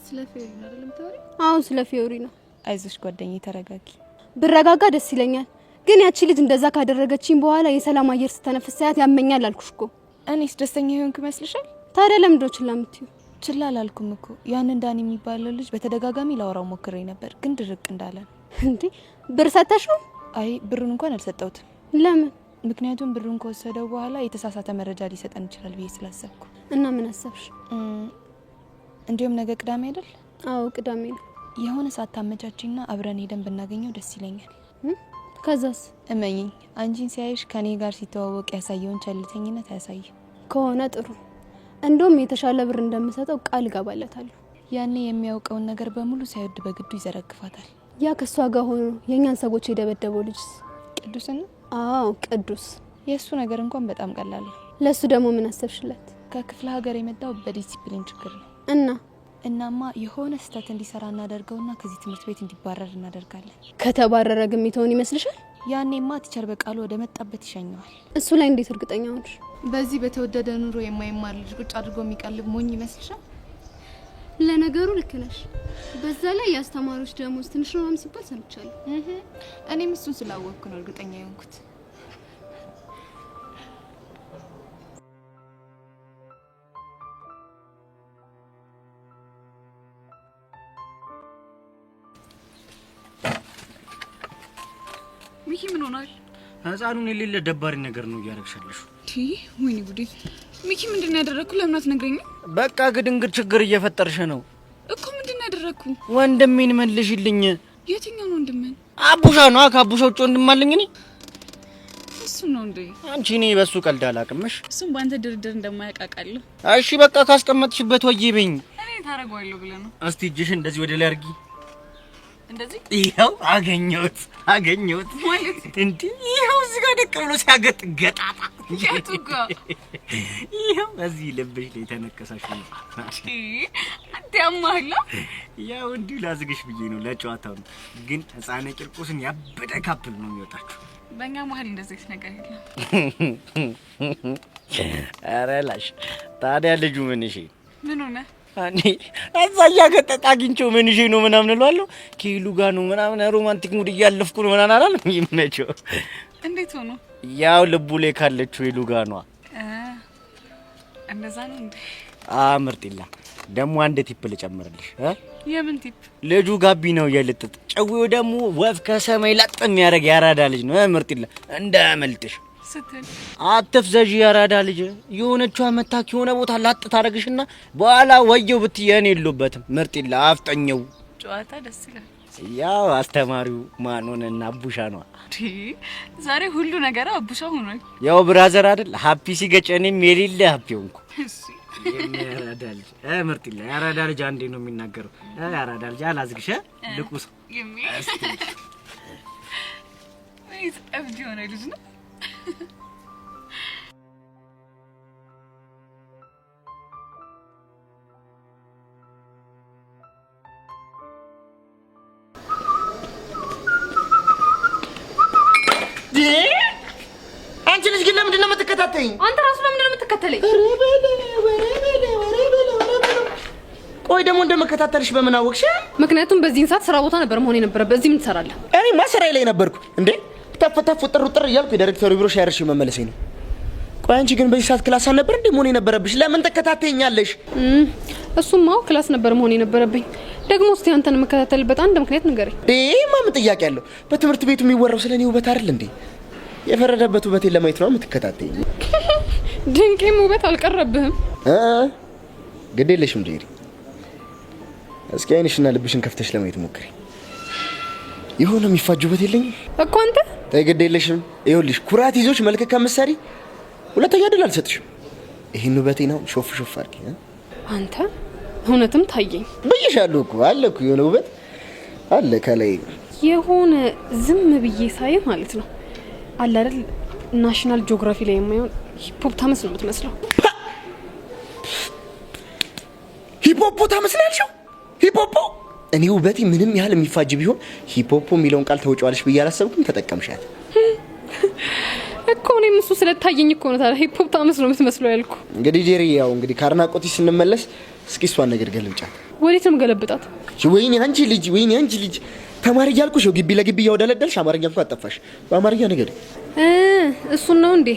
ስለ ፊዮሪ ነው አይደለም ታወሪ? አዎ ስለ ፊዮሪ ነው። አይዞሽ ጓደኛዬ ተረጋጊ። ብረጋጋ ደስ ይለኛል። ግን ያቺ ልጅ እንደዛ ካደረገችኝ በኋላ የሰላም አየር ስተነፍስ ሳያት ያመኛል አልኩሽ እኮ። እኔስ ደስተኛ ይሆንክ ይመስልሻል? ታዲያ ለምንድን ነው ችላ የምትይው? ችላ አላልኩም እኮ። ያንን ዳኒ የሚባለው ልጅ በተደጋጋሚ ላወራው ሞክሬ ነበር፣ ግን ድርቅ እንዳለ ነው። እንዴ ብር ሰተሽ ነው? አይ ብሩን እንኳን አልሰጠሁትም። ለምን? ምክንያቱም ብሩን ከወሰደው በኋላ የተሳሳተ መረጃ ሊሰጠን ይችላል ብዬ ስላሰብኩ። እና ምን አሰብሽ? እንዲሁም ነገ ቅዳሜ አይደል? አዎ ቅዳሜ ነው። የሆነ ሰዓት ታመቻችና አብረን ሄደን ብናገኘው ደስ ይለኛል። ከዛስ? እመኚኝ አንቺን ሲያይሽ ከኔ ጋር ሲተዋወቅ ያሳየውን ቸልተኝነት አያሳይም። ከሆነ ጥሩ። እንደውም የተሻለ ብር እንደምሰጠው ቃል ገባለታለሁ። ያኔ የሚያውቀውን ነገር በሙሉ ሳይወድ በግዱ ይዘረግፋታል። ያ ከሷ ጋር ሆኖ የኛን ሰዎች የደበደበው ልጅስ? ቅዱስ ነው? አዎ ቅዱስ። የሱ ነገር እንኳን በጣም ቀላል ነው። ለሱ ደግሞ ምን አሰብሽለት? ከክፍለ ሀገር የመጣው በዲሲፕሊን ችግር ነው። እናማ የሆነ ስህተት እንዲሰራ እናደርገውና ከዚህ ትምህርት ቤት እንዲባረር እናደርጋለን። ከተባረረ ግን የሚተውን ይመስልሻል? ያኔማ ቲቸር በቃሉ ወደ መጣበት ይሸኘዋል። እሱ ላይ እንዴት እርግጠኛ ሆንሽ? በዚህ በተወደደ ኑሮ የማይማር ልጅ ቁጭ አድርጎ የሚቀልብ ሞኝ ይመስልሻል? ለነገሩ ልክ ነሽ። በዛ ላይ የአስተማሪዎች ደሞዝ ትንሽ ነው ሲባል ሰምቻለሁ። እኔም እሱን ስላወቅኩ ነው እርግጠኛ የሆንኩት። ሚኪ ምን ሆናል? ህፃኑን የሌለ ደባሪ ነገር ነው እያረግሻለሽ። ወይኔ ጉዴ! ሚኪ ምንድነው ያደረኩ? ለምን አትነግረኝም? በቃ ግድንግድ ችግር እየፈጠርሽ ነው እኮ። ምንድነው ያደረኩ? ወንድሜን መልሽልኝ። የትኛው ነው ወንድሜን? አቡሻ ነው። ከአቡሻ ውጭ ወንድም አለኝ እኔ። እሱ ነው እንዴ? አንቺ እኔ በሱ ቀልድ አላቅምሽ። እሱም በአንተ ድርድር እንደማያቃቃለሁ። እሺ በቃ ካስቀመጥሽበት ወይበኝ። እኔ ታረጋለሁ ብለህ ነው? እስቲ እጅሽን እንደዚህ ወደ ላይ አርጊ። እንደዚህ? ይሄው አገኘሁት ማለት እንዴ? ይሄው እዚህ ጋር ደቅ ብሎ ሲያገጥ ገጣጣ። ያቱጋ ይሄው እዚህ ልብሽ ላይ ተነከሳሽ ነው። አትያማላ። ያው እንዲሁ ላዝግሽ ብዬ ነው ለጨዋታው ነው። ግን ህፃነ ቂርቆስን ያበደ ካፕል ነው የሚወጣችሁ። በእኛ መሀል እንደዚህ ነገር የለም። ኧረ ላሽ ታዲያ ልጁ ምን እሺ ምን ሆነ? አኒ እዛ ያገጠጣ አግኝቼው ምን እሺ ነው ምናምን እላለሁ። ኪሉ ጋር ነው ምናምን ሮማንቲክ ሙድ እያለፍኩ ነው ምናምን አላለም። ይመቸው። እንዴት ሆኖ? ያው ልቡ ላይ ካለችው ኪሉ ጋር ነው። እንደዛ ነው እንዴ? ምርጥላ ደግሞ አንድ ቲፕ ልጨምርልሽ። የምን ቲፕ? ልጁ ጋቢ ነው የልጥጥ ጨዊው ደግሞ ወፍ ከሰማይ ላጥ የሚያደርግ ያራዳ ልጅ ነው። ምርጥላ እንዳያመልጥሽ ስትል አትፍዘጂ። ያራዳ ልጅ የሆነችው አመታክ የሆነ ቦታ ላጥ ታረግሽና በኋላ ወየው ብትየን የለበትም። ምርጥላ አፍጠኘው። ጨዋታ ደስ ይላል። ያው አስተማሪው ማን ሆነና አቡሻ ነው። ዛሬ ሁሉ ነገር አቡሻ ሆኗል። ያው ብራዘር አይደል ሃፒ ሲገጨኔም የሌለ ሃፒ ሆንኩ። ያራዳ ልጅ ምርጥላ ያራዳ ልጅ አንዴ ነው የሚናገረው። ያራዳ ልጅ አላዝግሽ ልቁስ ወይስ አብዲ ሆነ ልጅ ነው? አንቺ ልጅ ግን ለምንድን ነው የምትከታተይኝ? አንተ ራሱ ለምንድን ነው የምትከተለኝ? ቆይ ደግሞ እንደመከታተልሽ በምን አወቅሽ? ምክንያቱም በዚህን ሰዓት ስራ ቦታ ነበር መሆን የነበረበት። እዚህ ምን ትሰራለህ? እኔማ ስራዬ ላይ ነበርኩ እንዴ። ተፈተፍ ጥሩ እያልኩ የዳይሬክተሩ ቢሮ ሻርሽ መመለሴ ነው። ቆይ አንቺ ግን በዚህ ሰዓት ክላስ አልነበር እንዴ መሆን የነበረብሽ? ለምን ተከታተይኛለሽ? እሱማ ክላስ ነበር መሆን የነበረብኝ። ደግሞ እስቲ አንተን መከታተልበት አንድ ምክንያት ንገረኝ። ምን ጥያቄ አለው? በትምህርት ቤቱ የሚወራው ስለኔ ውበት አይደል እንዴ? የፈረደበት ውበቴን ለማየት ነው የምትከታተይኝ? ድንቄም ውበት አልቀረብህም። ግድ የለሽም ጄሪ። እስኪ አይንሽና ልብሽን ከፍተሽ ለማየት ሞክሪ። የሆነ የሚፋጁበት የለኝም እኮ አንተ። ተይ ግድ የለሽም። ይኸውልሽ ኩራት ይዞሽ መልክ ከምትሰሪ ሁለተኛ ድል አልሰጥሽም። ይሄን ውበቴን አሁን ሾፍ አድርጊ። አንተ እውነትም ታየኝ ብዬሻለሁ እኮ አለ እኮ የሆነ ውበት አለ ከላይ የሆነ ዝም ብዬ ሳይ ማለት ነው አለ አይደል ናሽናል ጂኦግራፊ ላይ የማይሆን ሂፖፖታመስ ነው የምትመስለው። ሂፖፖታመስ ነው ያልሽው? ሂፖፖ እኔ ውበቴ ምንም ያህል የሚፋጅ ቢሆን ሂፖፖ የሚለውን ቃል ተወጫዋለሽ ብዬ አላሰብኩም። ተጠቀምሻት እኮ እኔም እሱ ስለታየኝ እኮ ነው ታዲያ ሂፖፖታመስ ነው የምትመስለው ያልኩ። እንግዲህ ጄሪ ያው እንግዲህ ካርናቆቲ ስንመለስ እስኪ እሷን ነገር ገልብጫት። ወዴት ነው ገለብጣት? ወይኔ አንቺ ልጅ ተማሪ እያልኩሽ ግቢ ለግቢ እያወደለደልሽ አማርኛ እንኳን አጠፋሽ። በአማርኛ ነገር እሱን ነው እንዴ?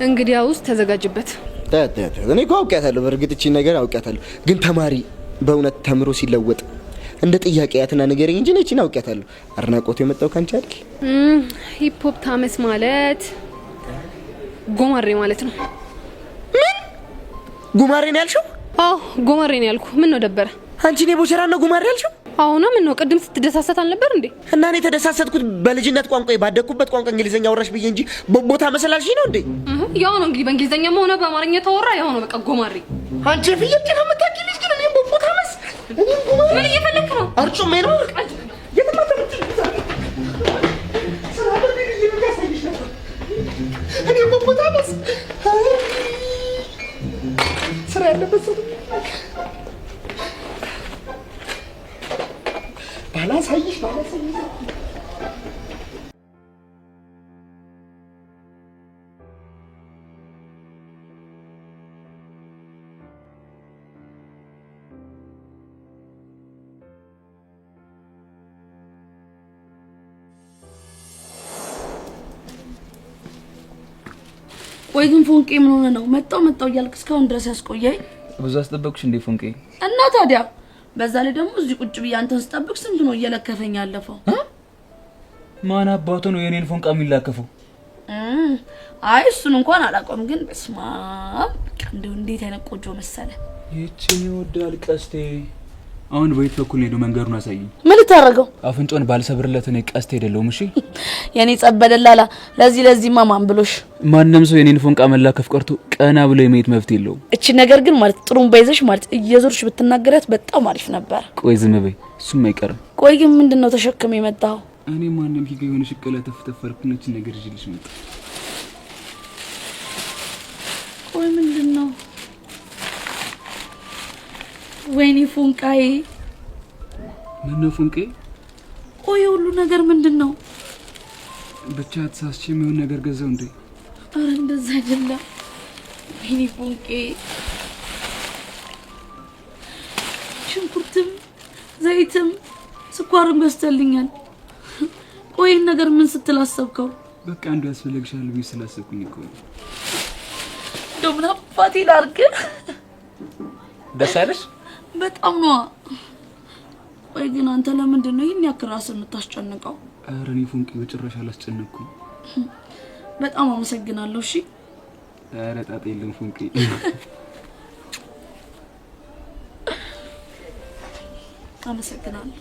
እንግዲያውስ ተዘጋጅበት። እኔ እኮ አውቄያታለሁ። በእርግጥ እቺ ነገር አውቄያታለሁ። ግን ተማሪ በእውነት ተምሮ ሲለወጥ እንደ ጥያቄ ያትና ንገረኝ እንጂ እቺን አውቄያታለሁ። አድናቆቱ የመጣው ካንቺ አይደል? ሂፖፖታመስ ማለት ጎማሬ ማለት ነው። ምን ጉማሬ ነው ያልሽው? አዎ ጎማሬ ነው ያልኩ። ምን ነው ደበረ? አንቺ ነው ቦቸራ ነው ጉማሬ ያልሽው? አሁን ምን ነው ቅድም ስትደሳሰት አልነበር እንዴ? እና እኔ ተደሳሰትኩት በልጅነት ቋንቋ ባደኩበት ቋንቋ እንግሊዘኛ ወራሽ ብዬ እንጂ ቦታ መሰላልሽ ነው እንዴ? ያው ነው እንግዲህ በእንግሊዘኛም ሆነ በአማርኛ ተወራ ያው ነው በቃ ጎማሪ። አንቺ ፍየል ነው የምታውቂልሽ ግን እኔም ቦታ መስ እኔም ጎማሪ ምን እየፈለክ ነው? አርጩሜ ነው የተማተምት እኔም ቦታ መስ ስራ ያለበት ሰው ባላሳይሽ ወይ ግን ፎንቄ ምን ሆነ ነው መጣው እያልክ እስካሁን ድረስ ያስቆየኝ? ብዙ አስጠበቅሽ እንዴ ፎንቄ? እና ታዲያ በዛ ላይ ደግሞ እዚህ ቁጭ ብዬ አንተን ስጠብቅ ስንት ነው እየለከፈኝ ያለፈው? ማን አባቱ ነው የኔን ፎንቃ የሚላከፈው? አይ እሱን እንኳን አላውቀውም፣ ግን በስማ በቃ እንደው እንዴት አይነት ቆጆ መሰለ። ይቺን ይወዳል ቀስቴ። አሁን በየት በኩል ነው መንገሩን አሳይኝ። ምን ልታረገው? አፍንጮን ባልሰብርለት እኔ ቀስቴ አይደለሁም። እሺ የኔ ጸበደላላ ለዚህ ማማን ብሎሽ ማንንም ሰው የኔን ፎንቃ መላከፍ ቀርቶ ቀና ብሎ የመሄድ መብት የለውም። እቺ ነገር ግን ማለት ጥሩም ባይዘሽ ማለት እየዞርሽ ብትናገሪያት በጣም አሪፍ ነበር። ቆይ ዝም በይ፣ እሱም አይቀርም። ቆይ ግን ምንድነው ተሸክመ የመጣው? እኔ ማንንም ኪጋ የሆነ ሽቀላ ተፈተፈርኩነች ነገር ይልሽ መጣ። ቆይ ምንድነው? ወይኔ ፎንቃዬ። ምን ነው ፎንቄ? ቆይ ሁሉ ነገር ምንድነው? ብቻ ተሳስቼ ምን ነገር ገዛው እንዴ? አረ እንደዛ አይደለም። ወይኔ ፎንቄ። ሽንኩርትም ዘይትም ስኳርም ገዝተልኛል። ቆይ ነገር ምን ስትላሰብከው? በቃ አንዱ ያስፈልግሻል ብዬ ስላሰብኩኝ እኮ ነው። ዶምና ፋቲ ላርግ። ደስ አለሽ? በጣም ነው። ወይ ግን አንተ ለምንድን ነው ይሄን ያክል ራስን የምታስጨንቀው? ኧረ እኔ ፎንቄ በጭራሽ አላስጨነቅኩም። በጣም አመሰግናለሁ። እሺ። ኧረ ጣጣ የለም ፎንቄ። አመሰግናለሁ።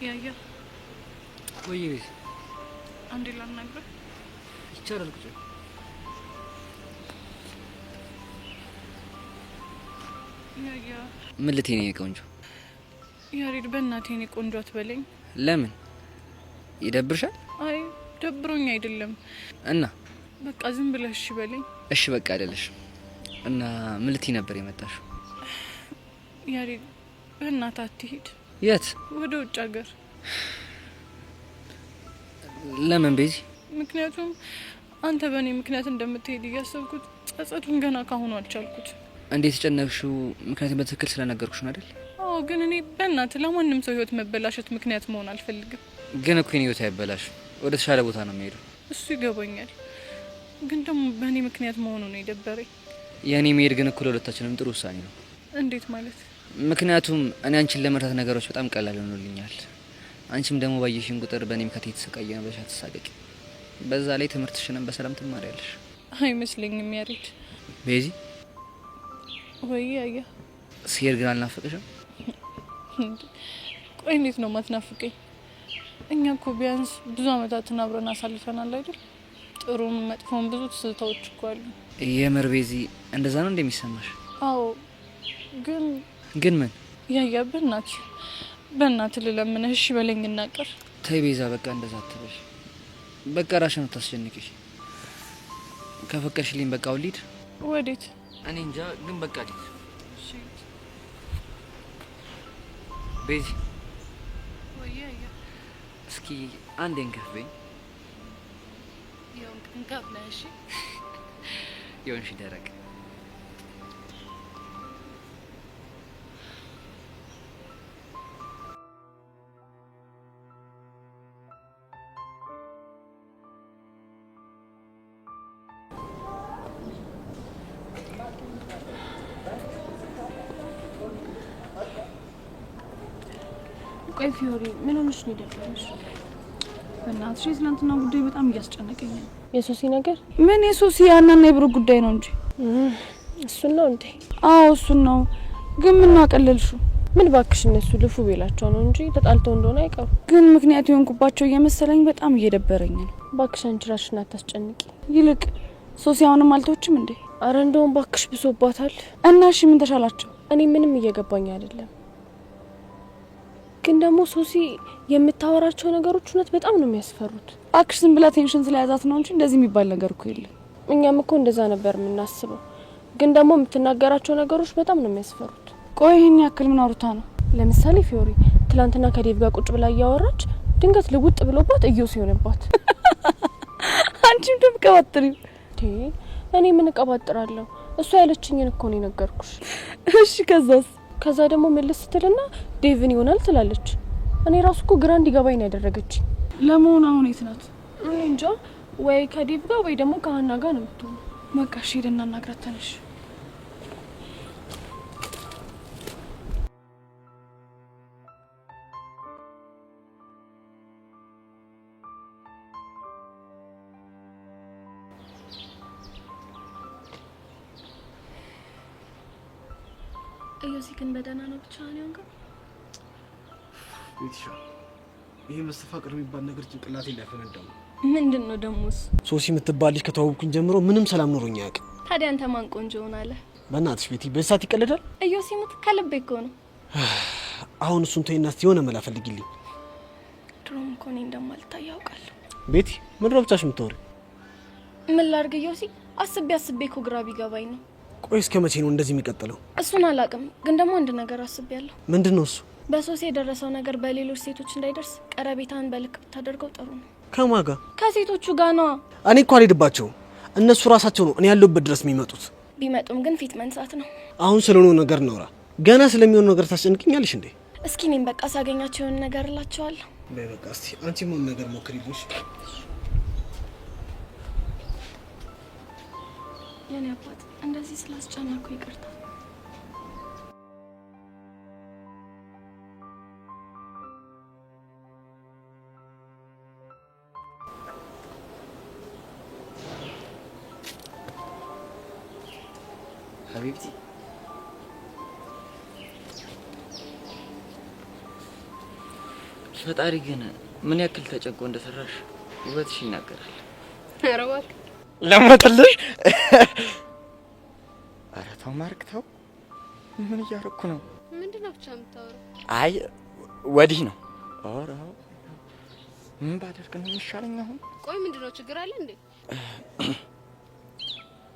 ያያ ወይ አንዴ ላናግረህ ይቻላል? ቁጭ ያያ ምን ልትይ ነው ቆንጆ? ያሬድ በእናቴ እኔ ቆንጆ አትበለኝ። ለምን ይደብርሻል? አይ ደብሮኝ አይደለም። እና በቃ ዝም ብለህ እሺ በለኝ። እሺ በቃ አይደለሽ። እና ምን ልትይ ነበር የመጣሽው? ያሬድ በእናትህ አትሂድ። የት? ወደ ውጭ ሀገር። ለምን ቤዚ? ምክንያቱም አንተ በእኔ ምክንያት እንደምትሄድ እያሰብኩት ጸጸቱን ገና ካሁኑ አልቻልኩት። እንዴት ተጨነቅሽው? ምክንያቱም በትክክል ስለነገርኩሽ ነው አይደል? አዎ፣ ግን እኔ በእናትህ ለማንም ሰው ህይወት መበላሸት ምክንያት መሆን አልፈልግም። ግን እኮ የኔ ህይወት አይበላሽ፣ ወደ ተሻለ ቦታ ነው የሚሄደው። እሱ ይገባኛል፣ ግን ደግሞ በእኔ ምክንያት መሆኑ ነው የደበረኝ። የኔ መሄድ ግን እኮ ለሁለታችንም ጥሩ ውሳኔ ነው። እንዴት ማለት? ምክንያቱም እኔ አንቺን ለመርታት ነገሮች በጣም ቀላል ሆኖልኛል። አንቺም ደግሞ ባየሽን ቁጥር በእኔ ምክንያት የተሰቃየ ነው ብለሽ አትሳቀቂ። በዛ ላይ ትምህርትሽንም በሰላም ትማሪያለሽ። አይመስለኝም ያሬድ። ቤዚ ወይ ያያ ሲሄድ ግን አልናፈቅሽም? ቆይ እንዴት ነው ማትናፍቀኝ? እኛ እኮ ቢያንስ ብዙ አመታትን አብረን አሳልፈናል አይደል? ጥሩም መጥፎም ብዙ ትዝታዎች እኮ አሉ። የምር ቤዚ እንደዛ ነው እንደሚሰማሽ? አዎ። ግን ምን? ያያ በእናትህ ልለምንህ እሺ በለኝ እናቀር። ተይ ቤዛ በቃ እንደዛ አትበሽ። በቃ ራስሽን ነው ታስጨንቂሽ። ከፈቀድሽልኝ በቃ ውሊድ። ወዴት? እኔ እንጃ ግን በቃ ልሂድ። እሺ ቤዚ ወይ ያያ እስኪ አንዴ እንከፍበኝ። ይሁን እንከፍ ነህ። እሺ ይሁንሽ ደረቅ። ቆይ ፊዮሪ ምን ሆነሽ ነው የደበረሽ? በእናትሽ የትናንትና ጉዳይ በጣም እያስጨነቀኝ ነው። የሶሲ ነገር? ምን የሶሲ ያናና የብሩክ ጉዳይ ነው እንጂ። እሱን ነው እንዴ? አዎ እሱን ነው። ግን ምን አቀለልሹ? ምን ባክሽ እነሱ ልፉ ቤላቸው ነው እንጂ ተጣልተው እንደሆነ አይቀሩ። ግን ምክንያት የሆንኩባቸው እየመሰለኝ በጣም እየደበረኝ ነው። ባክሽ አንቺ ራስሽን አታስጨንቂ። ይልቅ ሶሲ አሁንም አልተወችም እንዴ? አረ እንደውም ባክሽ ብሶባታል። እና እሺ ምን ተሻላቸው? እኔ ምንም እየገባኝ አይደለም። ግን ደግሞ ሶሲ የምታወራቸው ነገሮች እውነት በጣም ነው የሚያስፈሩት። ባክሽ ዝም ብላ ቴንሽን ስለያዛት ነው እንጂ እንደዚህ የሚባል ነገር እኮ የለም። እኛም እኮ እንደዛ ነበር የምናስበው። ግን ደግሞ የምትናገራቸው ነገሮች በጣም ነው የሚያስፈሩት። ቆይ ይሄን ያክል ምን አውርታ ነው? ለምሳሌ ፊዮሪ ትላንትና ከዴቭ ጋር ቁጭ ብላ እያወራች ድንገት ልውጥ ብሎባት እየው ሲሆንባት አንቺም ደምቀባጥሪው እኔ ምን እቀባጥራለሁ? እሷ ያለችኝን እኮ ነው የነገርኩሽ። እሺ ከዛስ? ከዛ ደግሞ መልስ ስትልና ዴቭን ይሆናል ትላለች። እኔ ራሱ እኮ ግራ እንዲገባኝ ነው ያደረገችኝ። ለመሆኑ አሁን የት ናት? እኔ እንጃ። ወይ ከዴቭ ጋር ወይ ደግሞ ከሀና ጋር ነው የምትሆነው። በቃ እሺ ሄደና እናግራት ተነሽ። እዮሲ ግን በደህና ነው ብቻ ነው ያንጋ? ቤትሻ ይሄ መስተፋቅር የሚባል ነገር ጭንቅላቴ ላይ ፈነዳው። ምንድነው ደሞስ? ሶሲ የምትባል ልጅ ከተዋወቅኩኝ ጀምሮ ምንም ሰላም ኖሮኝ አያውቅም። ታዲያ አንተ ማን ቆንጆ ሆናለ? በእናትሽ ቤቲ በሳት ይቀልዳል። እዮሲ ሙት ከልቤ እኮ ነው። አሁን እሱን ተይና እስቲ የሆነ መላ ፈልጊልኝ። ድሮም እኮ እኔ እንደማልታይ ያውቃለሁ። ቤቲ ምን ረብቻሽ የምትወሪ? ምን ላድርግ እዮሲ? አስቤ እኮ ግራ ቢገባኝ ነው። ቆይ እስከ መቼ ነው እንደዚህ የሚቀጥለው? እሱን አላውቅም፣ ግን ደግሞ አንድ ነገር አስቤያለሁ። ምንድነው እሱ? በሶሲ የደረሰው ነገር በሌሎች ሴቶች እንዳይደርስ ቀረቤታን በልክ ብታደርገው ጥሩ ነው። ከማን ጋር? ከሴቶቹ ጋር ነው። እኔ እኮ አልሄድባቸውም። እነሱ ራሳቸው ነው እኔ ያለሁበት ድረስ የሚመጡት። ቢመጡም ግን ፊት መንሳት ነው። አሁን ስለሆነው ነገር ነውራ። ገና ስለሚሆነው ነገር ታስጨንቅኛለሽ እንዴ? እስኪ እኔም በቃ ሳገኛቸው የሆነ ነገር እላቸዋለሁ። በቃ እስቲ አንቺ ምን ነገር ሞክሪልሽ። የኔ አባት እንደዚህ ስላስጨነኩ ይቅርታ። ሀቢብቲ ፈጣሪ ግን ምን ያክል ተጨንቆ እንደሰራሽ ውበትሽ ይናገራል። ኧረ እባክህ ለሞትልሽ። ኧረ ተው ማርክ ተው። ምን እያደረኩ ነው? ምንድነው ብቻ የምታወራው? አይ ወዲህ ነው። ኧረ ምን ባደርግ ነው የሚሻለኝ አሁን? ቆይ ምንድነው ችግር አለ እንዴ?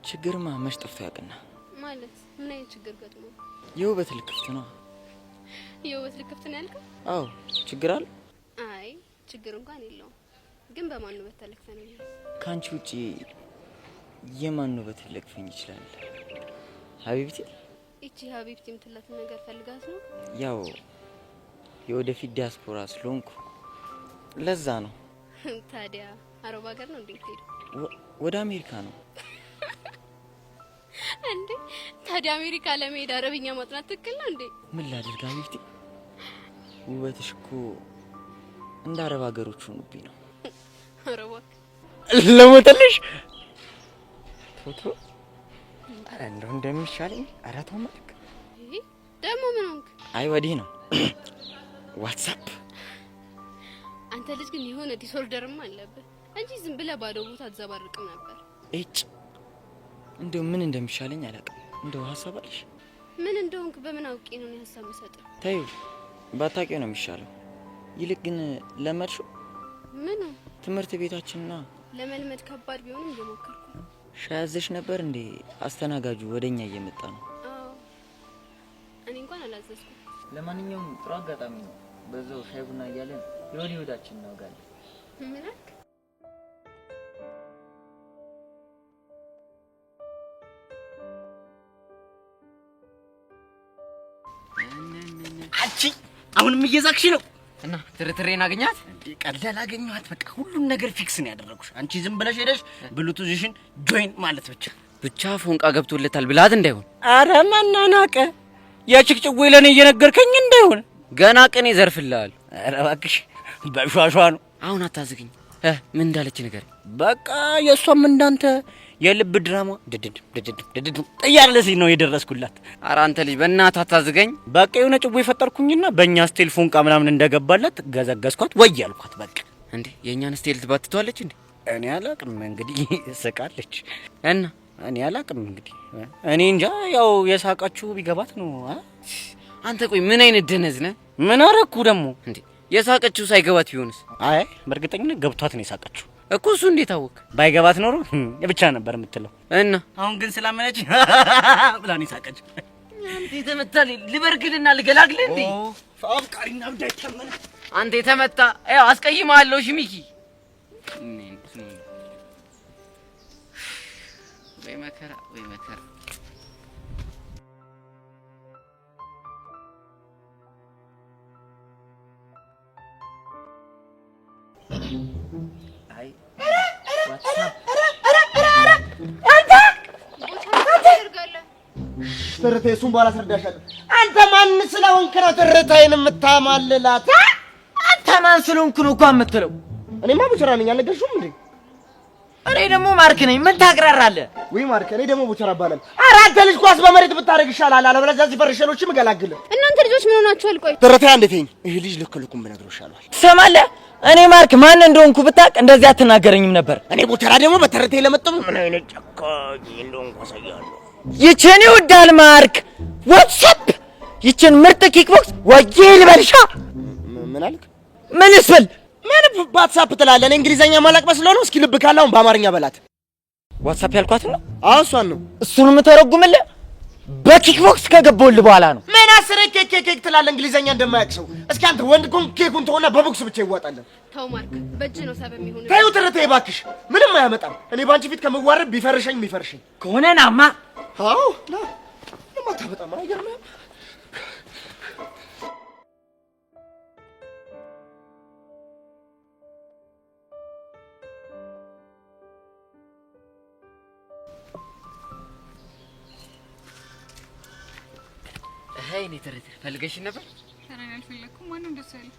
ችግርማ መች ጠፍቶ ያውቅና። ማለት ምን አይነት ችግር ገጥሞ? የውበት ልክፍት ነው። የውበት ልክፍት ነው ያልከው? አዎ ችግር አለ? አይ ችግር እንኳን የለውም። ግን በማን ነው በተለክፈኝ? ካንቺ ውጪ የማን ነው በተለክፈኝ ይችላል? ሀቢብቲ እቺ ሀቢብቲ የምትላት ነገር ፈልጋት ነው? ያው የወደፊት ዲያስፖራ ስለሆንኩ ለዛ ነው። ታዲያ አረብ ሀገር ነው እንዴ የምትሄደው? ወደ አሜሪካ ነው። እንዴ ታዲያ አሜሪካ ለመሄድ አረብኛ ማጥናት ትክክል ነው እንዴ? ምን ላድርግ ሀቢብቲ፣ ውበትሽ እኮ እንደ አረብ ሀገሮች ሆኑብኝ ነው። አረብ ለሞትልሽ ቶቶ። ኧረ እንደው እንደሚሻለኝ። ኧረ ተው ማርክ። ደግሞ ምን ሆንክ? አይ ወዲህ ነው ዋትስአፕ። አንተ ልጅ ግን የሆነ ዲስኦርደርም አለብህ እንጂ ዝም ብለህ ባዶ ቦታ አትዘባርቅም ነበር። እጭ እንደው ምን እንደሚሻለኝ አላውቅም። እንደው ሀሳብ አለሽ? ምን እንደሆንክ በምን አውቄ ነው ሀሳብ የምሰጥህ? ተይው ባታውቂው ነው የሚሻለው። ይልቅ ግን ለመድሽው? ምን ትምህርት ቤታችንና ለመልመድ ከባድ ቢሆንም እየሞከርኩ ነው። ሻይ አዘሽ ነበር እንዴ? አስተናጋጁ ወደኛ እየመጣ ነው። አዎ እኔ እንኳን አላዘዝኩም። ለማንኛውም ጥሩ አጋጣሚ ነው። በዛው ሻይ ቡና እያለን የወዲ ወዳችን እናውጋለን። ምን አልክ? አንቺ አሁንም እየዛክሽ ነው እና ትርትሬን አገኛት እንዴ? ቀላል አገኘኋት። በቃ ሁሉም ነገር ፊክስ ነው ያደረኩሽ። አንቺ ዝም ብለሽ ሄደሽ ብሉቱዝሽን ጆይን ማለት ብቻ ፎንቃ ገብቶለታል ብላት እንዳይሆን። አረ ማናናቀ ያችክ ጭዌ ለኔ እየነገርከኝ እንዳይሆን። ገና ቅኔ ዘርፍልሃል። ኧረ እባክሽ በሿሿ ነው። አሁን አታዝግኝ። ምን እንዳለች ነገር በቃ የእሷም እንዳንተ የልብ ድራማ ድድድ እያለች ነው የደረስኩላት። ኧረ አንተ ልጅ በእናትህ አታዝገኝ። በቃ የሆነ ጭቦ የፈጠርኩኝና በእኛ ስቴል ፎንቃ ምናምን እንደገባላት ገዘገዝኳት ወይ ያልኳት። በቃ እንዴ የእኛን ስቴል ትባትቷለች እንዴ? እኔ አላቅም እንግዲህ ስቃለች እና እኔ አላቅም እንግዲህ እኔ እንጃ። ያው የሳቃችሁ ቢገባት ነው። አንተ ቆይ ምን አይነት ደነዝ ነህ? ምን አረኩ ደግሞ እንዴ? የሳቀችው ሳይገባት ቢሆንስ? አይ በእርግጠኝነት ገብቷት ነው የሳቀችው እኮ። እሱ እንዴት አወቅ? ባይገባት ኖሮ ብቻ ነበር የምትለው እና አሁን ግን ስላመነች ብላ ነው የሳቀችው። አንተ የተመታ ልበርግልና ልገላግል እንዴ? አፍቃሪና እንዳይተመነ አንተ የተመታ ያው አስቀይማለሁ። እሺ ሚኪ ወይ መከራ ወይ መከራ። አይ ትርቴ እሱን በኋላ አስረዳሻለሁ። አንተ ማን ስለሆንክ ነው ትርታዬን የምታማልላት? አንተ ማን ስለሆንክ ነው እኮ የምትለው? እኔማ ቡቸራ ነኝ አልነገርሽውም እንዴ? እኔ ደግሞ ማርክ ነኝ። ምን ታቅራራለህ? ወይ ማርክ፣ እኔ ደግሞ ቡቸራ እባላለሁ። ኧረ አንተ ልጅ ኳስ በመሬት ብታረግ ይሻላል፣ አለበለዚያ እዚህ ፈርሸሎችም እገላግልህ። እናንተ ልጆች ምን ሆናችኋል? ቆይ ትርቴ እንዴት ነኝ? ይሄ ልጅ ልክ ልኩን ብነግረው ይሻላል። ትሰማለህ? እኔ ማርክ ማን እንደሆንኩ ብታውቅ እንደዚህ አትናገረኝም ነበር። እኔ ቡቸራ ደግሞ በትርቴ ለመጠሙ ምን አይነት ጨካኝ እንደሆንኩ አሳያለሁ። ይችን ይወዳል ማርክ ዋትስአፕ ይችን ምርጥ ኪክቦክስ ወዬ ልበልሻ። ምን አልክ? ምን ስብል ምን ዋትስአፕ ትላለህ? እኔ እንግሊዘኛ ማላቅ መስሎህ ነው? እስኪ ልብ ካለ አሁን በአማርኛ በላት። ዋትስአፕ ያልኳት ነው? አዎ እሷን ነው። እሱን የምተረጉምልህ በኪክቦክስ ከገባሁልህ በኋላ ነው። ምን አስረ ኬክ ትላለህ እንግሊዘኛ እንደማያውቅ ሰው? እስኪ አንተ ወንድ ኮን ኬኩን ተሆነ በቦክስ ብቻ ይዋጣለን። ተው ማርክ፣ በእጅ ነው ሰብ የሚሆነው። ተይው ትርቴ እባክሽ፣ ምንም አያመጣም። እኔ ባንቺ ፊት ከምዋረድ ቢፈርሸኝ ከሆነ ናማ። አዎ ና ለማታበጣም አይገርምም? እኔ ትርቴ ፈልገሽ ነበር? ኧረ እኔ አልፈለኩም። ማንም ደስ ያለ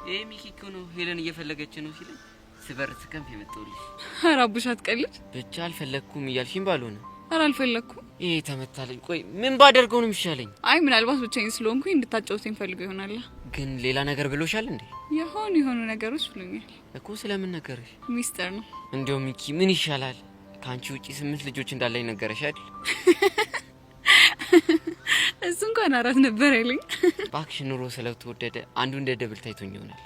ይሄ ሚኪ እኮ ነው ሄለን እየፈለገች ነው ሲለኝ ስበር ስከንፍ የመጣሁልሽ። ኧረ አቡሽ አትቀልድ። ብቻ አልፈለኩም እያልሽኝ ባልሆነ። ኧረ አልፈለኩም። ይሄ ተመታለኝ። ቆይ ምን ባደርገው ነው የሚሻለኝ? አይ ምናልባት ብቻዬን ስለሆንኩኝ እንድታጫውተኝ ፈልገው ይሆናል። ግን ሌላ ነገር ብሎሻል እንዴ? የሆኑ ነገሮች ብሎኛል እኮ። ስለምን ነገርሽ? ሚስጥር ነው። እንደው ሚኪ ምን ይሻላል? ካንቺ ውጪ 8 ልጆች እንዳለኝ ነገረሽ አይደል? እሱ እንኳን 4 ነበር ያለኝ። እባክሽ ኑሮ ስለተወደደ አንዱ እንደ ደብል ታይቶኝ ይሆናል።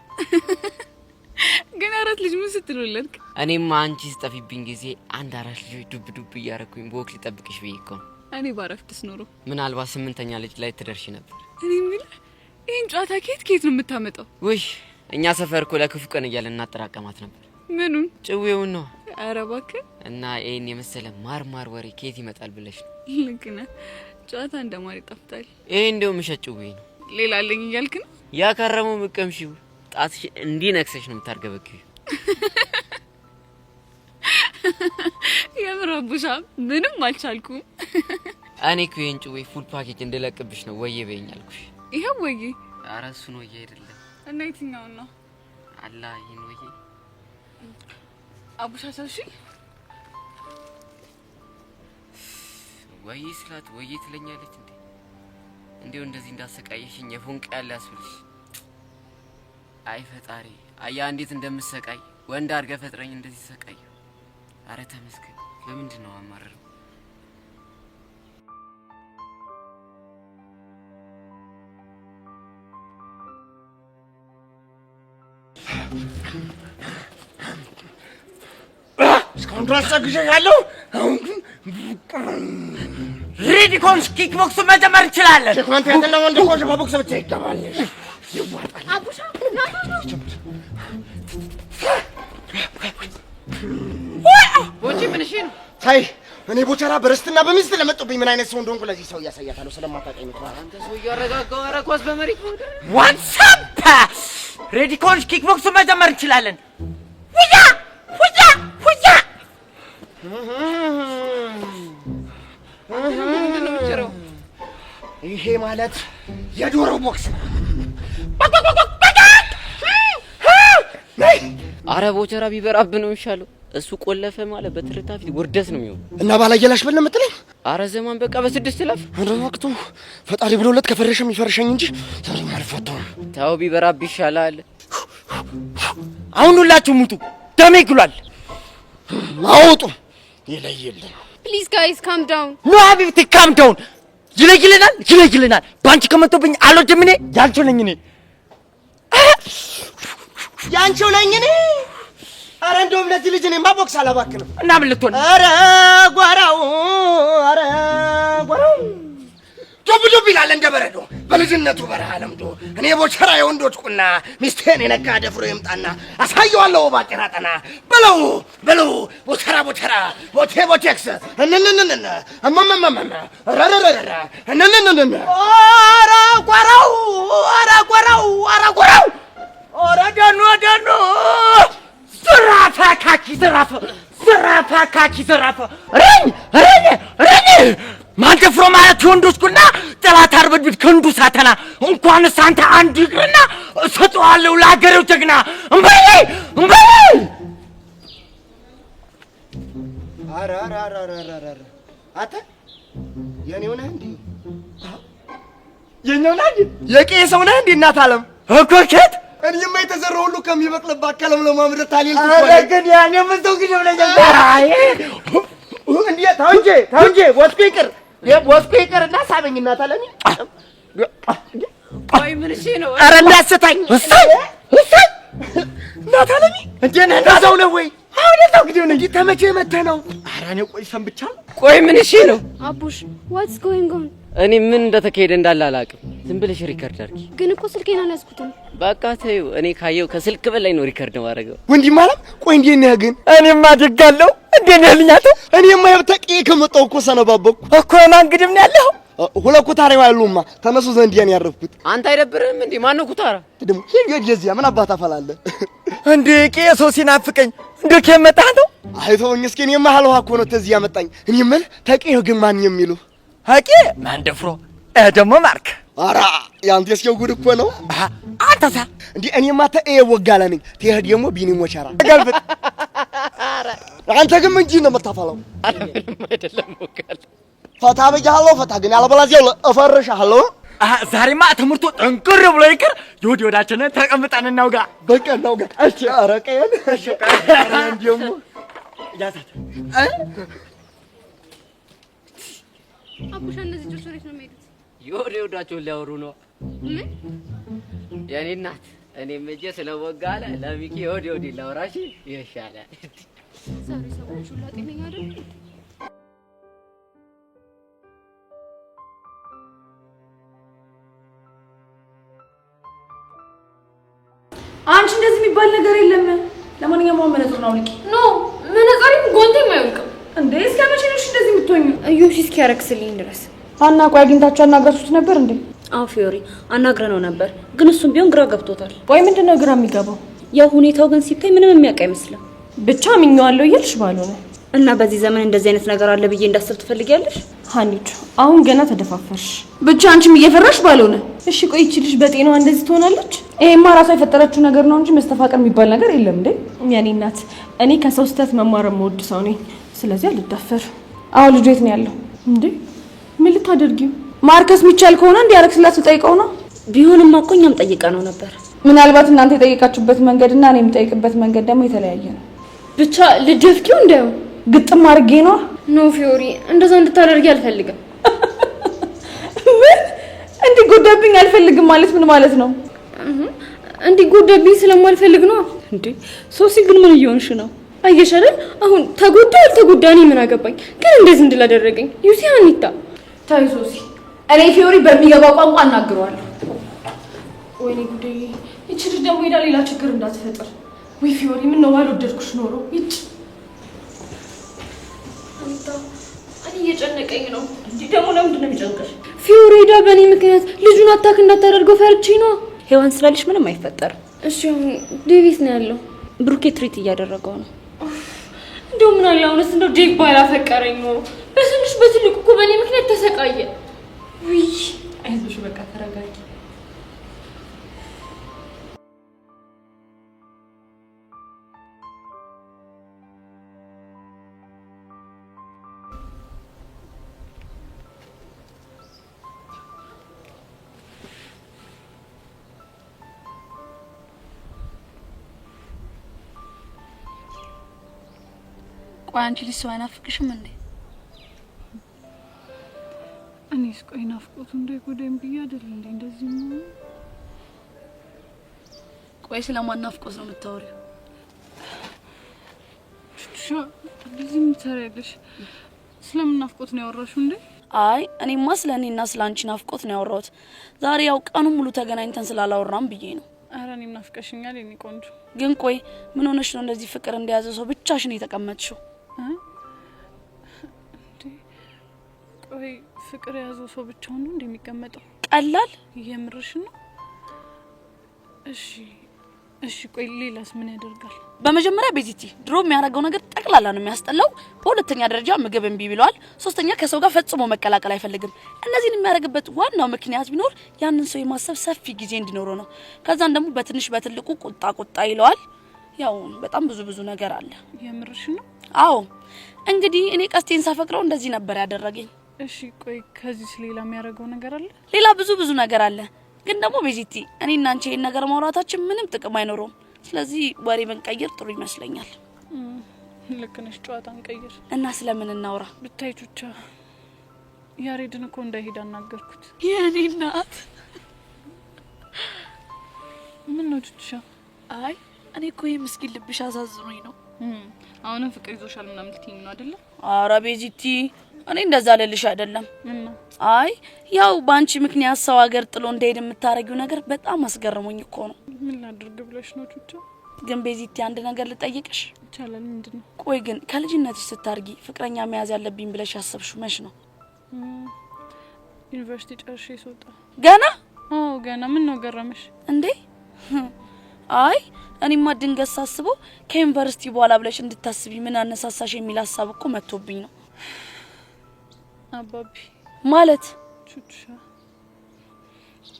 ግን 4 ልጅ ምን ስትልወለድክ? እኔማ አንቺ ስጠፊብኝ ጊዜ 4 ልጆች ዱብ እያረኩኝ በወቅት ሊጠብቅሽ ብዬ እኮ ነው። እኔ ባረፍትስ ኖሮ ምናልባት 8ኛ ልጅ ላይ ትደርሺ ነበር። እኔ የምልህ ይህን ጨዋታ ከየት ነው የምታመጣው? ውይ እኛ ሰፈር እኮ ለክፉ ቀን እያለን እናጠራቀማት ነበር። ምኑን? ጭዌውን ነው። ኧረ እባክህ። እና ይሄን የመሰለ ማርማር ወሬ ከየት ይመጣል ብለሽ ነው? ልክ ነህ። ጨዋታ እንደማር ይጣፍጣል። ይሄ እንደው ምሸት ጭዌ ነው። ሌላ አለኝ እያልክ ነው? ያከረመው ምቀምሺው ጣትሽ እንዲህ ነክሰሽ ነው የምታርገበግቢው። የምር አቡሻ ምንም አልቻልኩም። እኔ እኮ ይሄን ጭዌ ፉል ፓኬጅ እንድለቅብሽ ነው ወዬ በይኝ አልኩሽ። ይሄው ወዬ። ኧረ እሱ ነው ወዬ አይደለም። እና የትኛው ነው? አላ ይሄን ወዬ አቡሻ ሰውሺ ወዬ ስላት ወዬ ትለኛለች እንዴ? እንዴው እንደዚህ እንዳሰቃየሽኝ የፎንቅ ያለ ያስብልሽ። አይ ፈጣሪ አያ እንዴት እንደምሰቃይ ወንድ አድርገህ ፈጥረኝ እንደዚህ ሰቃይ። አረ ተመስገን። ለምንድን ነው አማረረው? እስካሁን ድረስ ሰግሼሻለሁ። አሁን ግን ሬዲኮንስ ኪክቦክስ መጀመር እንችላለን። ሸኳንተ ያተለ ወንድ ኮሽ በቦክስ ብቻ ይገባል። አቡሻ ወጪ ምን እሺ ነው? ታይ እኔ ቦቸራ በርስትና በሚስት ለመጡብኝ ምን አይነት ሰው እንደሆንኩ ለዚህ ሰው ያሳያታለሁ። ስለማታውቀኝ ነው። አንተ ሰው ያረጋጋው። ኧረ ኳስ በመሬት ነው። ዋትስአፕ ሬዲኮንስ ኪክቦክስ መጀመር እንችላለን። ሁያ ሁያ ሁያ ይሄ ማለት የዶሮ ቦክስ ነው። አረ ቦቸራ ቢበራብ ነው ይሻለው። እሱ ቆለፈ ማለት በትርታፊ ውርደት ነው የሚሆነው። እና ባላየላሽ በል ለምትለኝ? አረ ዘማን በቃ በስድስት ለፍ አንተ ወቅቱ ፈጣሪ ብሎለት ከፈረሸም ይፈርሸኝ እንጂ ታሪም አልፈታም። ታው ቢበራብ ይሻላል። አሁን ሁላችሁም ውጡ፣ ደሜ ይግሏል። አውጡ ይለይልን። ፕሊዝ ጋይስ ካም ዳውን። ኖ ሀቢብቲ ካም ዳውን። ይለይልናል። ባንቺ ከመጥቶብኝ አልወድም። እኔ ያንቺው ነኝ እኔ አረ እንደውም ለዚህ ልጅ እኔማ ቦክስ አላባክንም። እና ምን ልትሆን? አረ ጓራው ዱብ ይላል እንደ በረዶ በልጅነቱ በረሃ ለምዶ። እኔ ቦቸራ የወንዶች ቁና ሚስቴን የነካ ደፍሮ ይምጣና አሳየዋለሁ ባጭራ ጠና። በለው ቦቸራ ቦቴክስ እንንንንን እመመመመ ረረረረ እንንንንን አረ ጓራው ኦረ ደኖ ዘራፋ ካኪ ዘራፋ ረኝ ማን ደፍሮ ማለት ወንዶች ኩና ጠላት አርበድብት ክንዱ ሳተና እንኳንስ አንተ አንድ ይቅርና እሰጠዋለሁ ለአገሬው ጀግና እምበይ አረ አተ የኔው ነህ እንዴ? የኔው ነህ እንዴ? የቄ ሰው ነህ እንዴ? እናት ዓለም እኮኬት እኔማ የተዘራው ሁሉ ከሚበቅልባት ከለም ለማምረት ታሊል አረ ግን ያኔ ምን ሰው ግን ብለኛል። አይ እንዴ ታው እንጂ ወስኩ ይቅርና ሳበኝ እናት ዓለም። ቆይ ምን እሺ ነው? አረ እንዳሰታኝ እሰይ እናት ዓለም እንዴ ነህ? እንደዛው ነው ወይ? አሁን እንደው ግዴው ነው እንጂ ተመቼ መተህ ነው? አረ እኔ ቆይ ሰንብቻለሁ። ቆይ ምን እሺ ነው? አቡሽ ዋትስ ጎይንግ ኦን? እኔ ምን እንደተካሄደ እንዳለ አላውቅም። ዝም ብለሽ ሪከርድ አድርጊ። ግን እኮ ስልኬን አልያዝኩትም። በቃ ተይው። እኔ ካየው ከስልክ በላይ ነው ሪከርድ ማድረገው። ወንዲ ማለት ቆይ እንዴት ነህ ግን? እኔማ አድጋለሁ። እንዴት ነህ ልኛቱ? እኔማ የብተቂ ከመጣው እኮ ሰነባበኩ እኮ ማን ግድም ነው ያለው? ሁለት ኩታራው ያሉማ ተነሱ ዘንድ ያን ያረፍኩት። አንተ አይደብርህም እንዴ? ማን ነው ኩታራ? ደግሞ ይገደዚያ ምን አባታ ፈላለ እንዴ? ቄሶ ሲናፍቀኝ እንዴ ከመጣህ ነው? አይተውኝ እስኪ እኔማ ሀልዋ እኮ ነው ተዚህ ያመጣኝ። እኔ ምን ተቂው ግን ማን የሚሉ ሀቂ ማን ደፍሮ ደግሞ ማርክ አራ ያንተ እስኪው ጉድ እኮ ነው። አንተሳ እንዴ እኔማ ተኤ ወጋላ ነኝ። ተሄድ ደግሞ ቢኒ ሞቻራ ገልብጥ። አንተ ግን ምን እንጂ ነው የምታፈላው? አረ ምንም አይደለም ወጋላ። ፈታ በጃለሁ ፈታ ግን ያለበላዚያው እፈርሻለሁ። ዛሬማ ትምህርቱ ጠንቅር ብሎ ይቅር። ይሁድ ወዳችንን ተቀምጠን እናውጋ። በቃ እናውጋ። እሺ አረቀየን እሺ ደግሞ ያዛት አቡሽ እነዚህ ልጆች ወዴት ነው የሚሄዱት? ይወዳቸውን ሊያወሩ ነው። ምን የኔ እናት እኔም እጄ ስለወጋለ ለሚኪ ይወዲ ላውራሽ ይሻላል። ዛሬ ሰዎች ሁሉ ጤነኛ አይደል? አንቺ እንደዚህ የሚባል ነገር የለም። ለማንኛውም አሁን መነጽር ነው ልቂ። ኖ መነጽሬም ጎንቴም አይወልቅም እንዴ። እስከ መቼ ነው እንደዚህ የምትሆኚ? እዩሽ እስኪያረክስልኝ ድረስ። አና ቆይ አግኝታችሁ አናግራችሁት ነበር እንዴ? አዎ ፊዮሪ አናግረነው ነበር፣ ግን እሱም ቢሆን ግራ ገብቶታል። ወይ ምንድነው ግራ የሚገባው? ያው ሁኔታው ግን ሲታይ ምንም የሚያውቅ አይመስልም። ብቻ ምኛዋለሁ እያልሽ ባልሆነ እና በዚህ ዘመን እንደዚህ አይነት ነገር አለ ብዬ እንዳስብ ትፈልጊያለሽ? ሀኒቹ አሁን ገና ተደፋፈርሽ። ብቻ አንቺም እየፈራሽ ባልሆነ። እሺ ቆይ እቺ ልጅ በጤናዋ እንደዚህ ትሆናለች? ይሄማ ራሷ የፈጠረችው ነገር ነው እንጂ መስተፋቀር የሚባል ነገር የለም እንዴ። የኔ እናት እኔ ከሰው ስህተት መማር የምወድ ሰው ነኝ። ስለዚህ አልዳፈር። አዎ ልጁ የት ነው ያለው እንዴ? ምን ልታደርጊው? ማርከስ የሚቻል ከሆነ እንዲያረክስላት ልጠይቀው ነው። ቢሆንማ እኮ እኛም ጠይቀነው ነበር። ምናልባት እናንተ የጠየቃችሁበት መንገድና እኔ የምጠይቅበት መንገድ ደግሞ የተለያየ ነው። ብቻ ልደፍኪው እንደው ግጥም አድርጌ ነው። ኖ ፊዮሪ እንደዛ እንድታደርጊ አልፈልግም። ምን እንዲጎዳብኝ አልፈልግም ማለት ምን ማለት ነው? እንዲጎዳብኝ ስለማልፈልግ ነው። እንዴ ሶሲ ግን ምን እየሆንሽ ነው? አየሽ አይደል አሁን ተጎዳ አልተጎዳ እኔ ምን አገባኝ? ግን እንደዚህ እንድላደረገኝ ዩሲ አኒታ ታይ ሶሲ እኔ ፊዮሪ በሚገባው ቋንቋ እናግረዋለሁ። ወይኔ ጉዴ! እቺ ልጅ ደግሞ ሄዳ ሌላ ችግር እንዳትፈጥር። ወይ ፊዮሪ ምን ነው ባልወደድኩሽ ኖሮ ይጭ አኒታ እኔ እየጨነቀኝ ነው። እንዴ ደግሞ ለምንድን ነው የሚጨንቀሽ? ፊዮሪ ሄዳ በእኔ ምክንያት ልጁን አታክ እንዳታደርገው ፈርቼ ነው። ሄዋን ስላለሽ ምንም አይፈጠርም። እሺ አሁን ዴቪስ ነው ያለው። ብሩኬ ትሪት እያደረገው ነው። እንደው ምን አለ አሁንስ እንደው ዴቭ ባላፈቀረኝ ነው። በትንሽ በትልቁ እኮ በእኔ ምክንያት ተሰቃየ። ውይ አይዞሽ በቃ ተረጋጊ። ቆይ አንቺ ልጅ ሰው አይናፍቅሽም እንዴ? እኔስ ቆይ ናፍቆቱ እንዳይጎዳኝ ብዬ አይደል እንዴ እንደዚህ ነው? ቆይ ስለማን ናፍቆት ነው የምታወሪው? ብዙ ምትሰሪያለሽ? ስለምን ናፍቆት ነው ያወራሽው እንዴ? አይ እኔማ ስለኔና ስላንቺ ናፍቆት ነው ያወራሁት። ዛሬ ያው ቀኑን ሙሉ ተገናኝተን ስላላወራም ብዬ ነው። ኧረ እኔም ናፍቀሽኛል የኔ ቆንጆ። ግን ቆይ ምን ሆነሽ ነው እንደዚህ ፍቅር እንደያዘ ሰው ብቻሽን የተቀመጥሽው? ቆይ ፍቅር የያዘው ሰው ብቻውን ነው እንደሚቀመጠው? ቀላል የምርሽ ነው? እሺ ቆይ ሌላስ ምን ያደርጋል? በመጀመሪያ ቤዚቲ ድሮ የሚያደርገው ነገር ጠቅላላ ነው የሚያስጠላው። በሁለተኛ ደረጃ ምግብ እምቢ ብሏል። ሶስተኛ ከሰው ጋር ፈጽሞ መቀላቀል አይፈልግም። እነዚህን የሚያደርግበት ዋናው ምክንያት ቢኖር ያንን ሰው የማሰብ ሰፊ ጊዜ እንዲኖረው ነው። ከዛን ደግሞ በትንሽ በትልቁ ቁጣ ይለዋል። ያው በጣም ብዙ ነገር አለ። የምርሽ ነው? አዎ እንግዲህ እኔ ቀስቴን ሳፈቅረው እንደዚህ ነበር ያደረገኝ። እሺ ቆይ ከዚህ ሌላ የሚያደርገው ነገር አለ? ሌላ ብዙ ነገር አለ። ግን ደግሞ ቤዚቲ እኔና አንቺ ይሄን ነገር ማውራታችን ምንም ጥቅም አይኖረውም። ስለዚህ ወሬ ብንቀይር ጥሩ ይመስለኛል። ልክ ነሽ። ጨዋታን ቀይር እና ስለምን እናውራ? ብታይ ቹቻ ያሬድን እኮ እንዳይሄድ አናገርኩት። የኔ እናት ምን ነው ቹቻ? አይ እኔ እኮ ይሄ ምስኪን ልብሽ አሳዝኖኝ ነው። አሁንም ፍቅር ይዞሻል ምናምን ልትይኝ ነው አይደለ? አረ ቤዚቲ እኔ እንደዛ ልልሽ አይደለም። አይ ያው ባንቺ ምክንያት ሰው ሀገር ጥሎ እንደሄድ የምታረጊው ነገር በጣም አስገርሞኝ እኮ ነው። ምን ላድርግ ብለሽ ነው ቹቻ? ግን ቤዚቲ አንድ ነገር ልጠይቅሽ ይቻላል? ምንድነው? ቆይ ግን ከልጅነትሽ ስታርጊ ፍቅረኛ መያዝ ያለብኝ ብለሽ ያሰብሽው መች ነው? ዩኒቨርሲቲ ጨርሼ ስወጣ። ገና? አዎ ገና። ምን ነው ገረመሽ እንዴ? አይ እኔማ ድንገት ሳስበው ከዩኒቨርሲቲ በኋላ ብለሽ እንድታስቢ ምን አነሳሳሽ የሚል ሀሳብ እኮ መጥቶብኝ ነው። አባቢ ማለት ቹቻ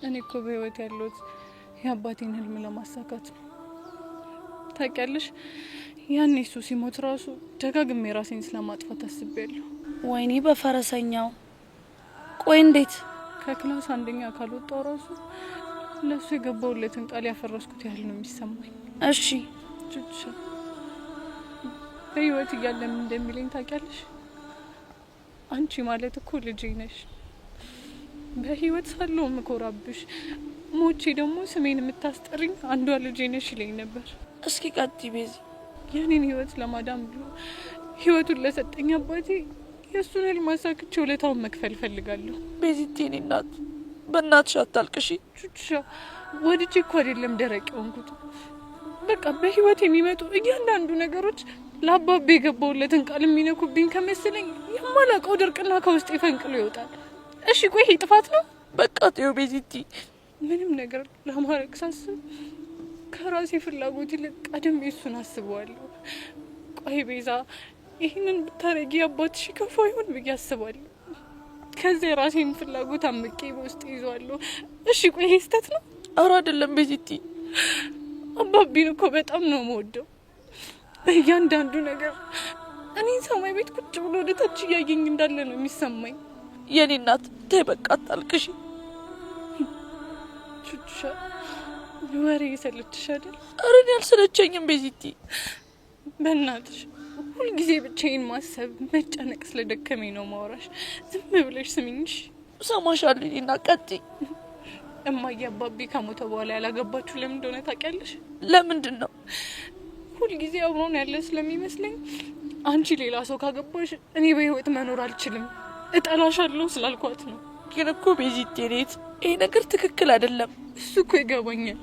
እኔ እኮ በህይወት ያለሁት የአባቴን ህልም ለማሳካት ነው። ታውቂያለሽ ያኔ እሱ ሲሞት ራሱ ደጋግሜ ራሴን ስለማጥፋት አስቤያለሁ። ወይኔ በፈረሰኛው። ቆይ እንዴት? ከክላስ አንደኛ ካልወጣው ራሱ ለሱ የገባውለትን ቃል ያፈረስኩት ያህል ነው የሚሰማኝ። እሺ ቹቻ በህይወት እያለም እንደሚለኝ ታውቂያለሽ? አንቺ ማለት እኮ ልጄ ነሽ። በህይወት ሳለሁ ምኮራብሽ፣ ሞቼ ደግሞ ስሜን የምታስጠሪኝ አንዷ ልጄ ነሽ ይለኝ ነበር። እስኪ ቀጥይ ቤዚ። የኔን ህይወት ለማዳም ብሎ ህይወቱን ለሰጠኝ አባቴ የእሱን ህልም አሳክቼ ውለታውን መክፈል ፈልጋለሁ። ቤዚቲ እኔ እናት በእናትሽ አታልቅሺ። ቹቻ ወድጄ እኮ አይደለም ደረቅ የሆንኩት። በቃ በህይወት የሚመጡ እያንዳንዱ ነገሮች ለአባቤ የገባውለትን ቃል የሚነኩብኝ ከመሰለኝ የማላውቀው ድርቅና ከውስጤ ፈንቅሎ ይወጣል። እሺ ቆይ ይሄ ጥፋት ነው? በቃ ተይው ቤዚቲ። ምንም ነገር ለማድረግ ሳስብ ከራሴ ፍላጎት ይልቅ ቀደም እሱን አስበዋለሁ። ቆይ ቤዛ ይህንን ብታረጊ አባትሽ ከፋ ይሆን ብዬ አስባለሁ። ከዚህ የራሴን ፍላጎት አምቄ በውስጥ ይዟለሁ። እሺ ቆይ ይሄ ስህተት ነው? ኧረ አይደለም ቤዚቲ። አባቢን እኮ በጣም ነው የምወደው። በእያንዳንዱ ነገር እኔን ሰማይ ቤት ቁጭ ብሎ ወደ ታች እያየኝ እንዳለ ነው የሚሰማኝ። የኔ እናት ተይ በቃ አታልቅሺ። ቹቻ ወሬ ይሰለችሽ አይደል? ኧረ እኔ አልሰለቸኝም ቤዚቲ። በእናትሽ ሁልጊዜ ብቻዬን ማሰብ መጨነቅ ስለደከመኝ ነው ማውራሽ። ዝም ብለሽ ስሚኝሽ። ሰማሻለሁ። እና ቀጥይ። እማዬ አባቢ ከሞተ በኋላ ያላገባችሁ ለምን እንደሆነ ታውቂያለሽ? ለምንድን ነው? ሁልጊዜ አብሮን ያለ ስለሚመስለኝ አንቺ ሌላ ሰው ካገባሽ እኔ በህይወት መኖር አልችልም እጠላሻለሁ ስላልኳት ነው። ግን እኮ ቤዚቲ ሬት ይሄ ነገር ትክክል አይደለም። እሱ እኮ ይገባኛል።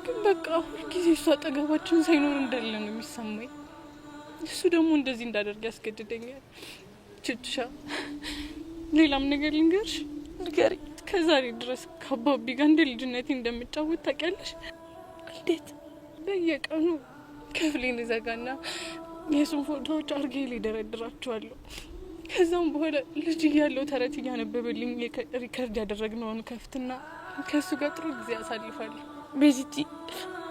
ግን በቃ ሁልጊዜ እሱ አጠገባችን ሳይኖር እንዳለ ነው የሚሰማኝ። እሱ ደግሞ እንደዚህ እንዳደርግ ያስገድደኛል። ቹቻ ሌላም ነገር ልንገርሽ? ንገሪ። ከዛሬ ድረስ ከአባቢ ጋር እንደ ልጅነቴ እንደምጫወት ታውቂያለሽ? እንዴት? በየቀኑ ክፍሌን ዘጋና የሱን ፎቶዎች አርጌ ላይ ደረድራቸዋለሁ። ከዛም በኋላ ልጅ እያለሁ ተረት እያነበበልኝ ሪከርድ ያደረግነውን ከፍትና ከሱ ጋር ጥሩ ጊዜ አሳልፋለሁ። ቤዚቲ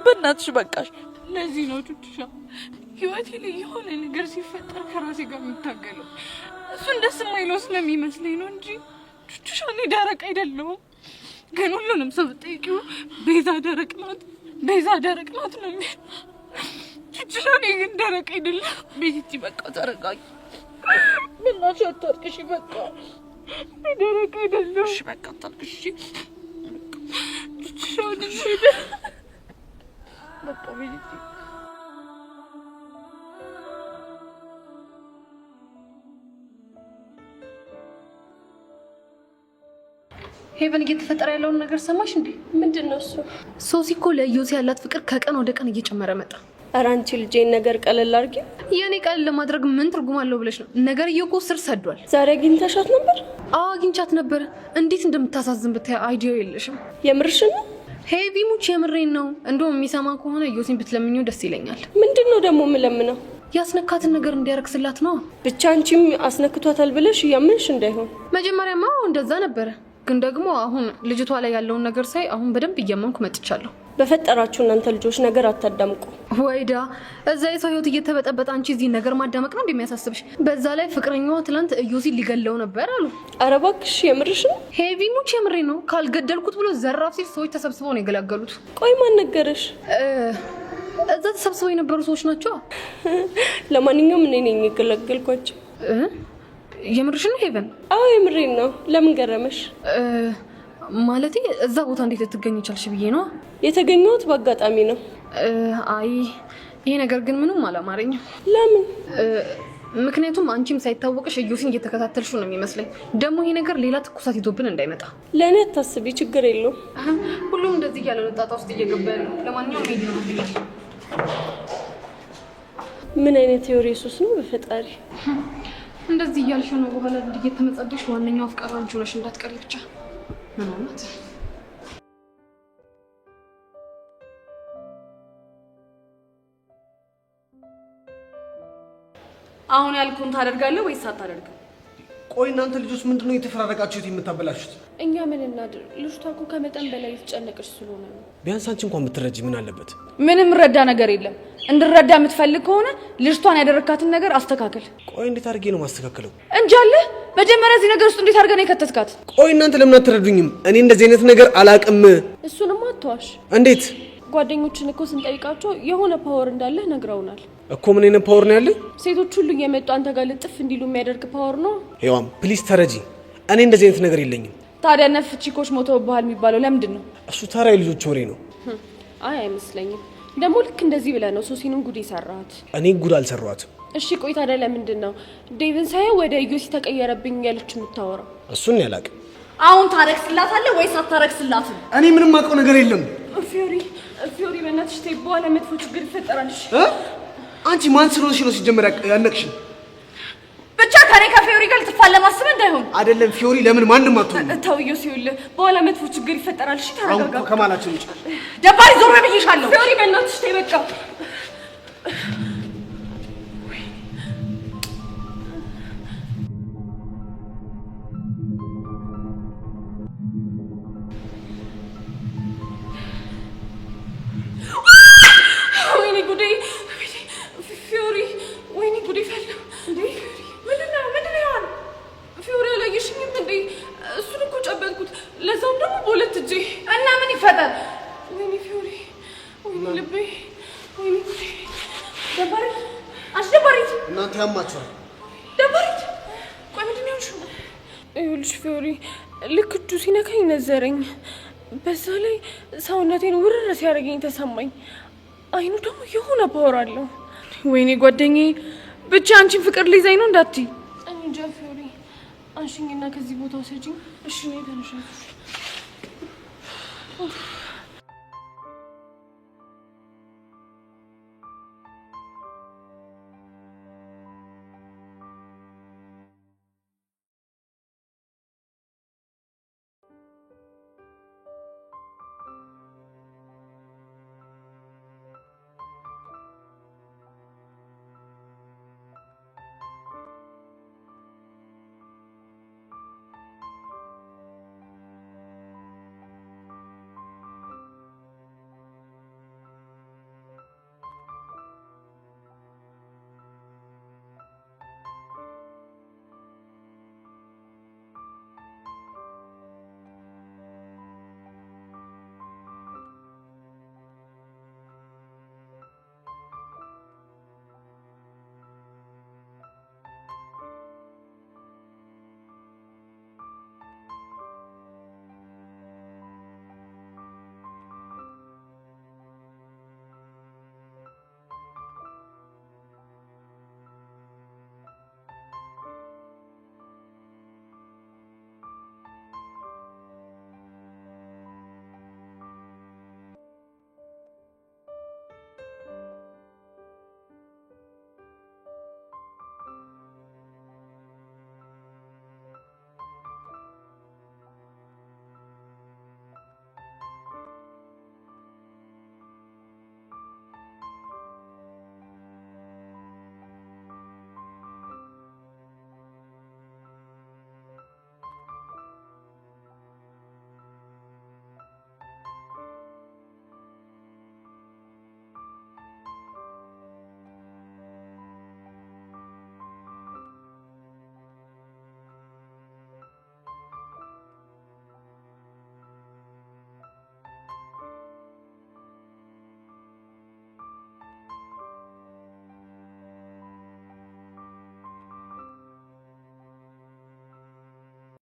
በእናትሽ በቃሽ። ለዚህ ነው ቹቻ ህይወቴ ላይ የሆነ ነገር ሲፈጠር ከራሴ ጋር የምታገለው። እሱን ደስ የማይለው ስለሚመስለኝ ነው እንጂ ቹቻ እኔ ደረቅ አይደለሁም። ግን ሁሉንም ሰው ጠይቂው ቤዛ ደረቅ ናት፣ ቤዛ ደረቅ ናት ነው የሚል። ትችላኔ ግን ደረቅ አይደለም። ቤቲ በቃ ተረጋጊ። በእናትሽ አታልቅሽ በቃ። ደረቅ አይደለም። እሺ በቃ አታልቅሽ። ትችላኔ በቃ ቤቲ ሄቨን እየተፈጠረ ያለውን ነገር ሰማሽ እንዴ? ምንድነው እሱ? ሶሲ እኮ ለዮሲ ያላት ፍቅር ከቀን ወደ ቀን እየጨመረ መጣ። ኧረ አንቺ ልጄን ነገር ቀለል አድርጊ። የኔ ቀለል ለማድረግ ምን ትርጉም አለው ብለሽ ነው? ነገር እኮ ስር ሰዷል። ዛሬ አግኝተሻት ነበር? አዎ አግኝቻት ነበር። እንዴት እንደምታሳዝን ብታይ አይዲያ የለሽም። የምርሽን ነው? ሄቪ ሙች የምሬን ነው። እንደውም የሚሰማ ከሆነ ዮሲን ብትለምኚው ደስ ይለኛል። ምንድነው ደግሞ የምለምነው? ያስነካትን ነገር እንዲያረክስላት ነው። ብቻ አንቺም አስነክቷታል ብለሽ እያመንሽ እንዳይሆን። መጀመሪያማ እንደዛ ነበረ፣ ግን ደግሞ አሁን ልጅቷ ላይ ያለውን ነገር ሳይ አሁን በደንብ እያመንኩ መጥቻለሁ። በፈጠራችሁ እናንተ ልጆች ነገር አታዳምቁ። ወይዳ እዛ የሰው ህይወት እየተበጠበጠ አንቺ እዚህ ነገር ማዳመቅ ነው እንደሚያሳስብሽ? በዛ ላይ ፍቅረኛዋ ትላንት ዮሲን ሊገለው ነበር አሉ። ኧረ እባክሽ የምርሽ ነው? ሄቪ ሙች የምሬ ነው። ካልገደልኩት ብሎ ዘራፍ ሲል ሰዎች ተሰብስበው ነው የገላገሉት። ቆይ ማን ነገረሽ? እዛ ተሰብስበው የነበሩ ሰዎች ናቸው። ለማንኛውም እኔ ነኝ የገላገልኳቸው። የምርሽ ነው ሄቨን? አዎ የምሬን ነው። ለምን ገረመሽ? ማለቴ እዛ ቦታ እንዴት ልትገኝ ይቻልሽ ብዬ ነው። የተገኘሁት በአጋጣሚ ነው። አይ ይሄ ነገር ግን ምንም አላማረኝም። ለምን? ምክንያቱም አንቺም ሳይታወቅሽ ዮሲን እየተከታተልሽ ነው የሚመስለኝ። ደግሞ ይሄ ነገር ሌላ ትኩሳት ይዞብን እንዳይመጣ። ለእኔ አታስቢ፣ ችግር የለውም። ሁሉም እንደዚህ እያለ ነው ጣጣ ውስጥ እየገባ ያለው። ለማንኛውም ሄድ ነው ብለሽ ምን አይነት ቴዎሪ ሱስ ነው በፈጣሪ። እንደዚህ እያልሽ ነው በኋላ እየተመጸደሽ ዋነኛው አፍቃሪ አንቺ ሆነሽ እንዳትቀሪ ብቻ። ምን ማለት አሁን ያልኩን ታደርጋለህ ወይስ አታደርግም? ቆይ እናንተ ልጆች ምንድነው የተፈራረቃችሁት የምታበላሹት? እኛ ምን እናድር? ልጅቷ እኮ ከመጠን በላይ የተጨነቀች ስለሆነ ነው። ቢያንስ አንቺ እንኳን ብትረጂ ምን አለበት? ምንም ረዳ ነገር የለም። እንድረዳ የምትፈልግ ከሆነ ልጅቷን ያደረካትን ነገር አስተካክል። ቆይ እንዴት አድርጌ ነው ማስተካከለው? እንጃለ መጀመሪያ እዚህ ነገር ውስጥ እንዴት አድርገህ ነው የከተትካት? ቆይ እናንተ ለምን አትረዱኝም? እኔ እንደዚህ አይነት ነገር አላቅም። እሱንም አትዋሽ። እንዴት? ጓደኞችን እኮ ስንጠይቃቸው የሆነ ፓወር እንዳለህ ነግረውናል። እኮ ምን አይነት ፓወር ነው ያለ? ሴቶች ሁሉ እየመጡ አንተ ጋር ልጥፍ እንዲሉ የሚያደርግ ፓወር ነው። ሄዋም ፕሊዝ ተረጂ። እኔ እንደዚህ አይነት ነገር የለኝም። ታዲያ ነፍ ቺኮች ሞተውብሃል የሚባለው ለምንድን ነው? እሱ ተራ የልጆች ወሬ ነው። አይ አይመስለኝም። ደግሞ ልክ እንደዚህ ብለህ ነው ሶሲንም ጉድ የሰራሃት። እኔ ጉድ አልሰራኋትም። እሺ ቆይ ታዲያ ለምንድን ነው ዴቭን ሳይሆን ወደ ዮሲ ተቀየረብኝ ያለች የምታወራው? እሱን ያላቅም። አሁን ታረክስላታለህ ወይስ አታረክስላትም? እኔ ምንም አውቀው ነገር የለም። ፊዮሪ በእናትሽ ተይ፣ በኋላ መጥፎ ችግር ይፈጠራል። አንቺ ማን ስለሆንሽ ነው ሲጀመር ያነቅሽኝ? ብቻ ከኔ ከፊዮሪ ጋር ልትፋለም አስበህ እንዳይሆን። አይደለም ፊዮሪ፣ ለምን ማንንም አትሆንም? ተው ዮሲ፣ ይኸውልህ በኋላ መጥፎ ችግር ይፈጠራል። እሺ ተረጋጋ። አሁን ከማላችን ውጭ ደባሪ ዞር በይ ብዬሻለሁ። ፊዮሪ በእናትሽ ተይ በቃ። እናንተ ያማችኋል። ደባሪት ቆይ ምንድን ነው ያልሽው? ይኸውልሽ ፊዮሪ ልክ እጁ ሲነካኝ ነዘረኝ። በዛ ላይ ሰውነቴን ውርር ሲያደርገኝ ተሰማኝ። አይኑ ደግሞ የሆነ ፓወር አለው። ወይኔ ጓደኛዬ፣ ብቻ አንቺን ፍቅር ሊይዘኝ ነው እንዳትዪ። እኔ እንጃ ፊዮሪ፣ አንሺኝና ከዚህ ቦታ ውሰጂኝ። እሺ ነው ተነሻለሽ።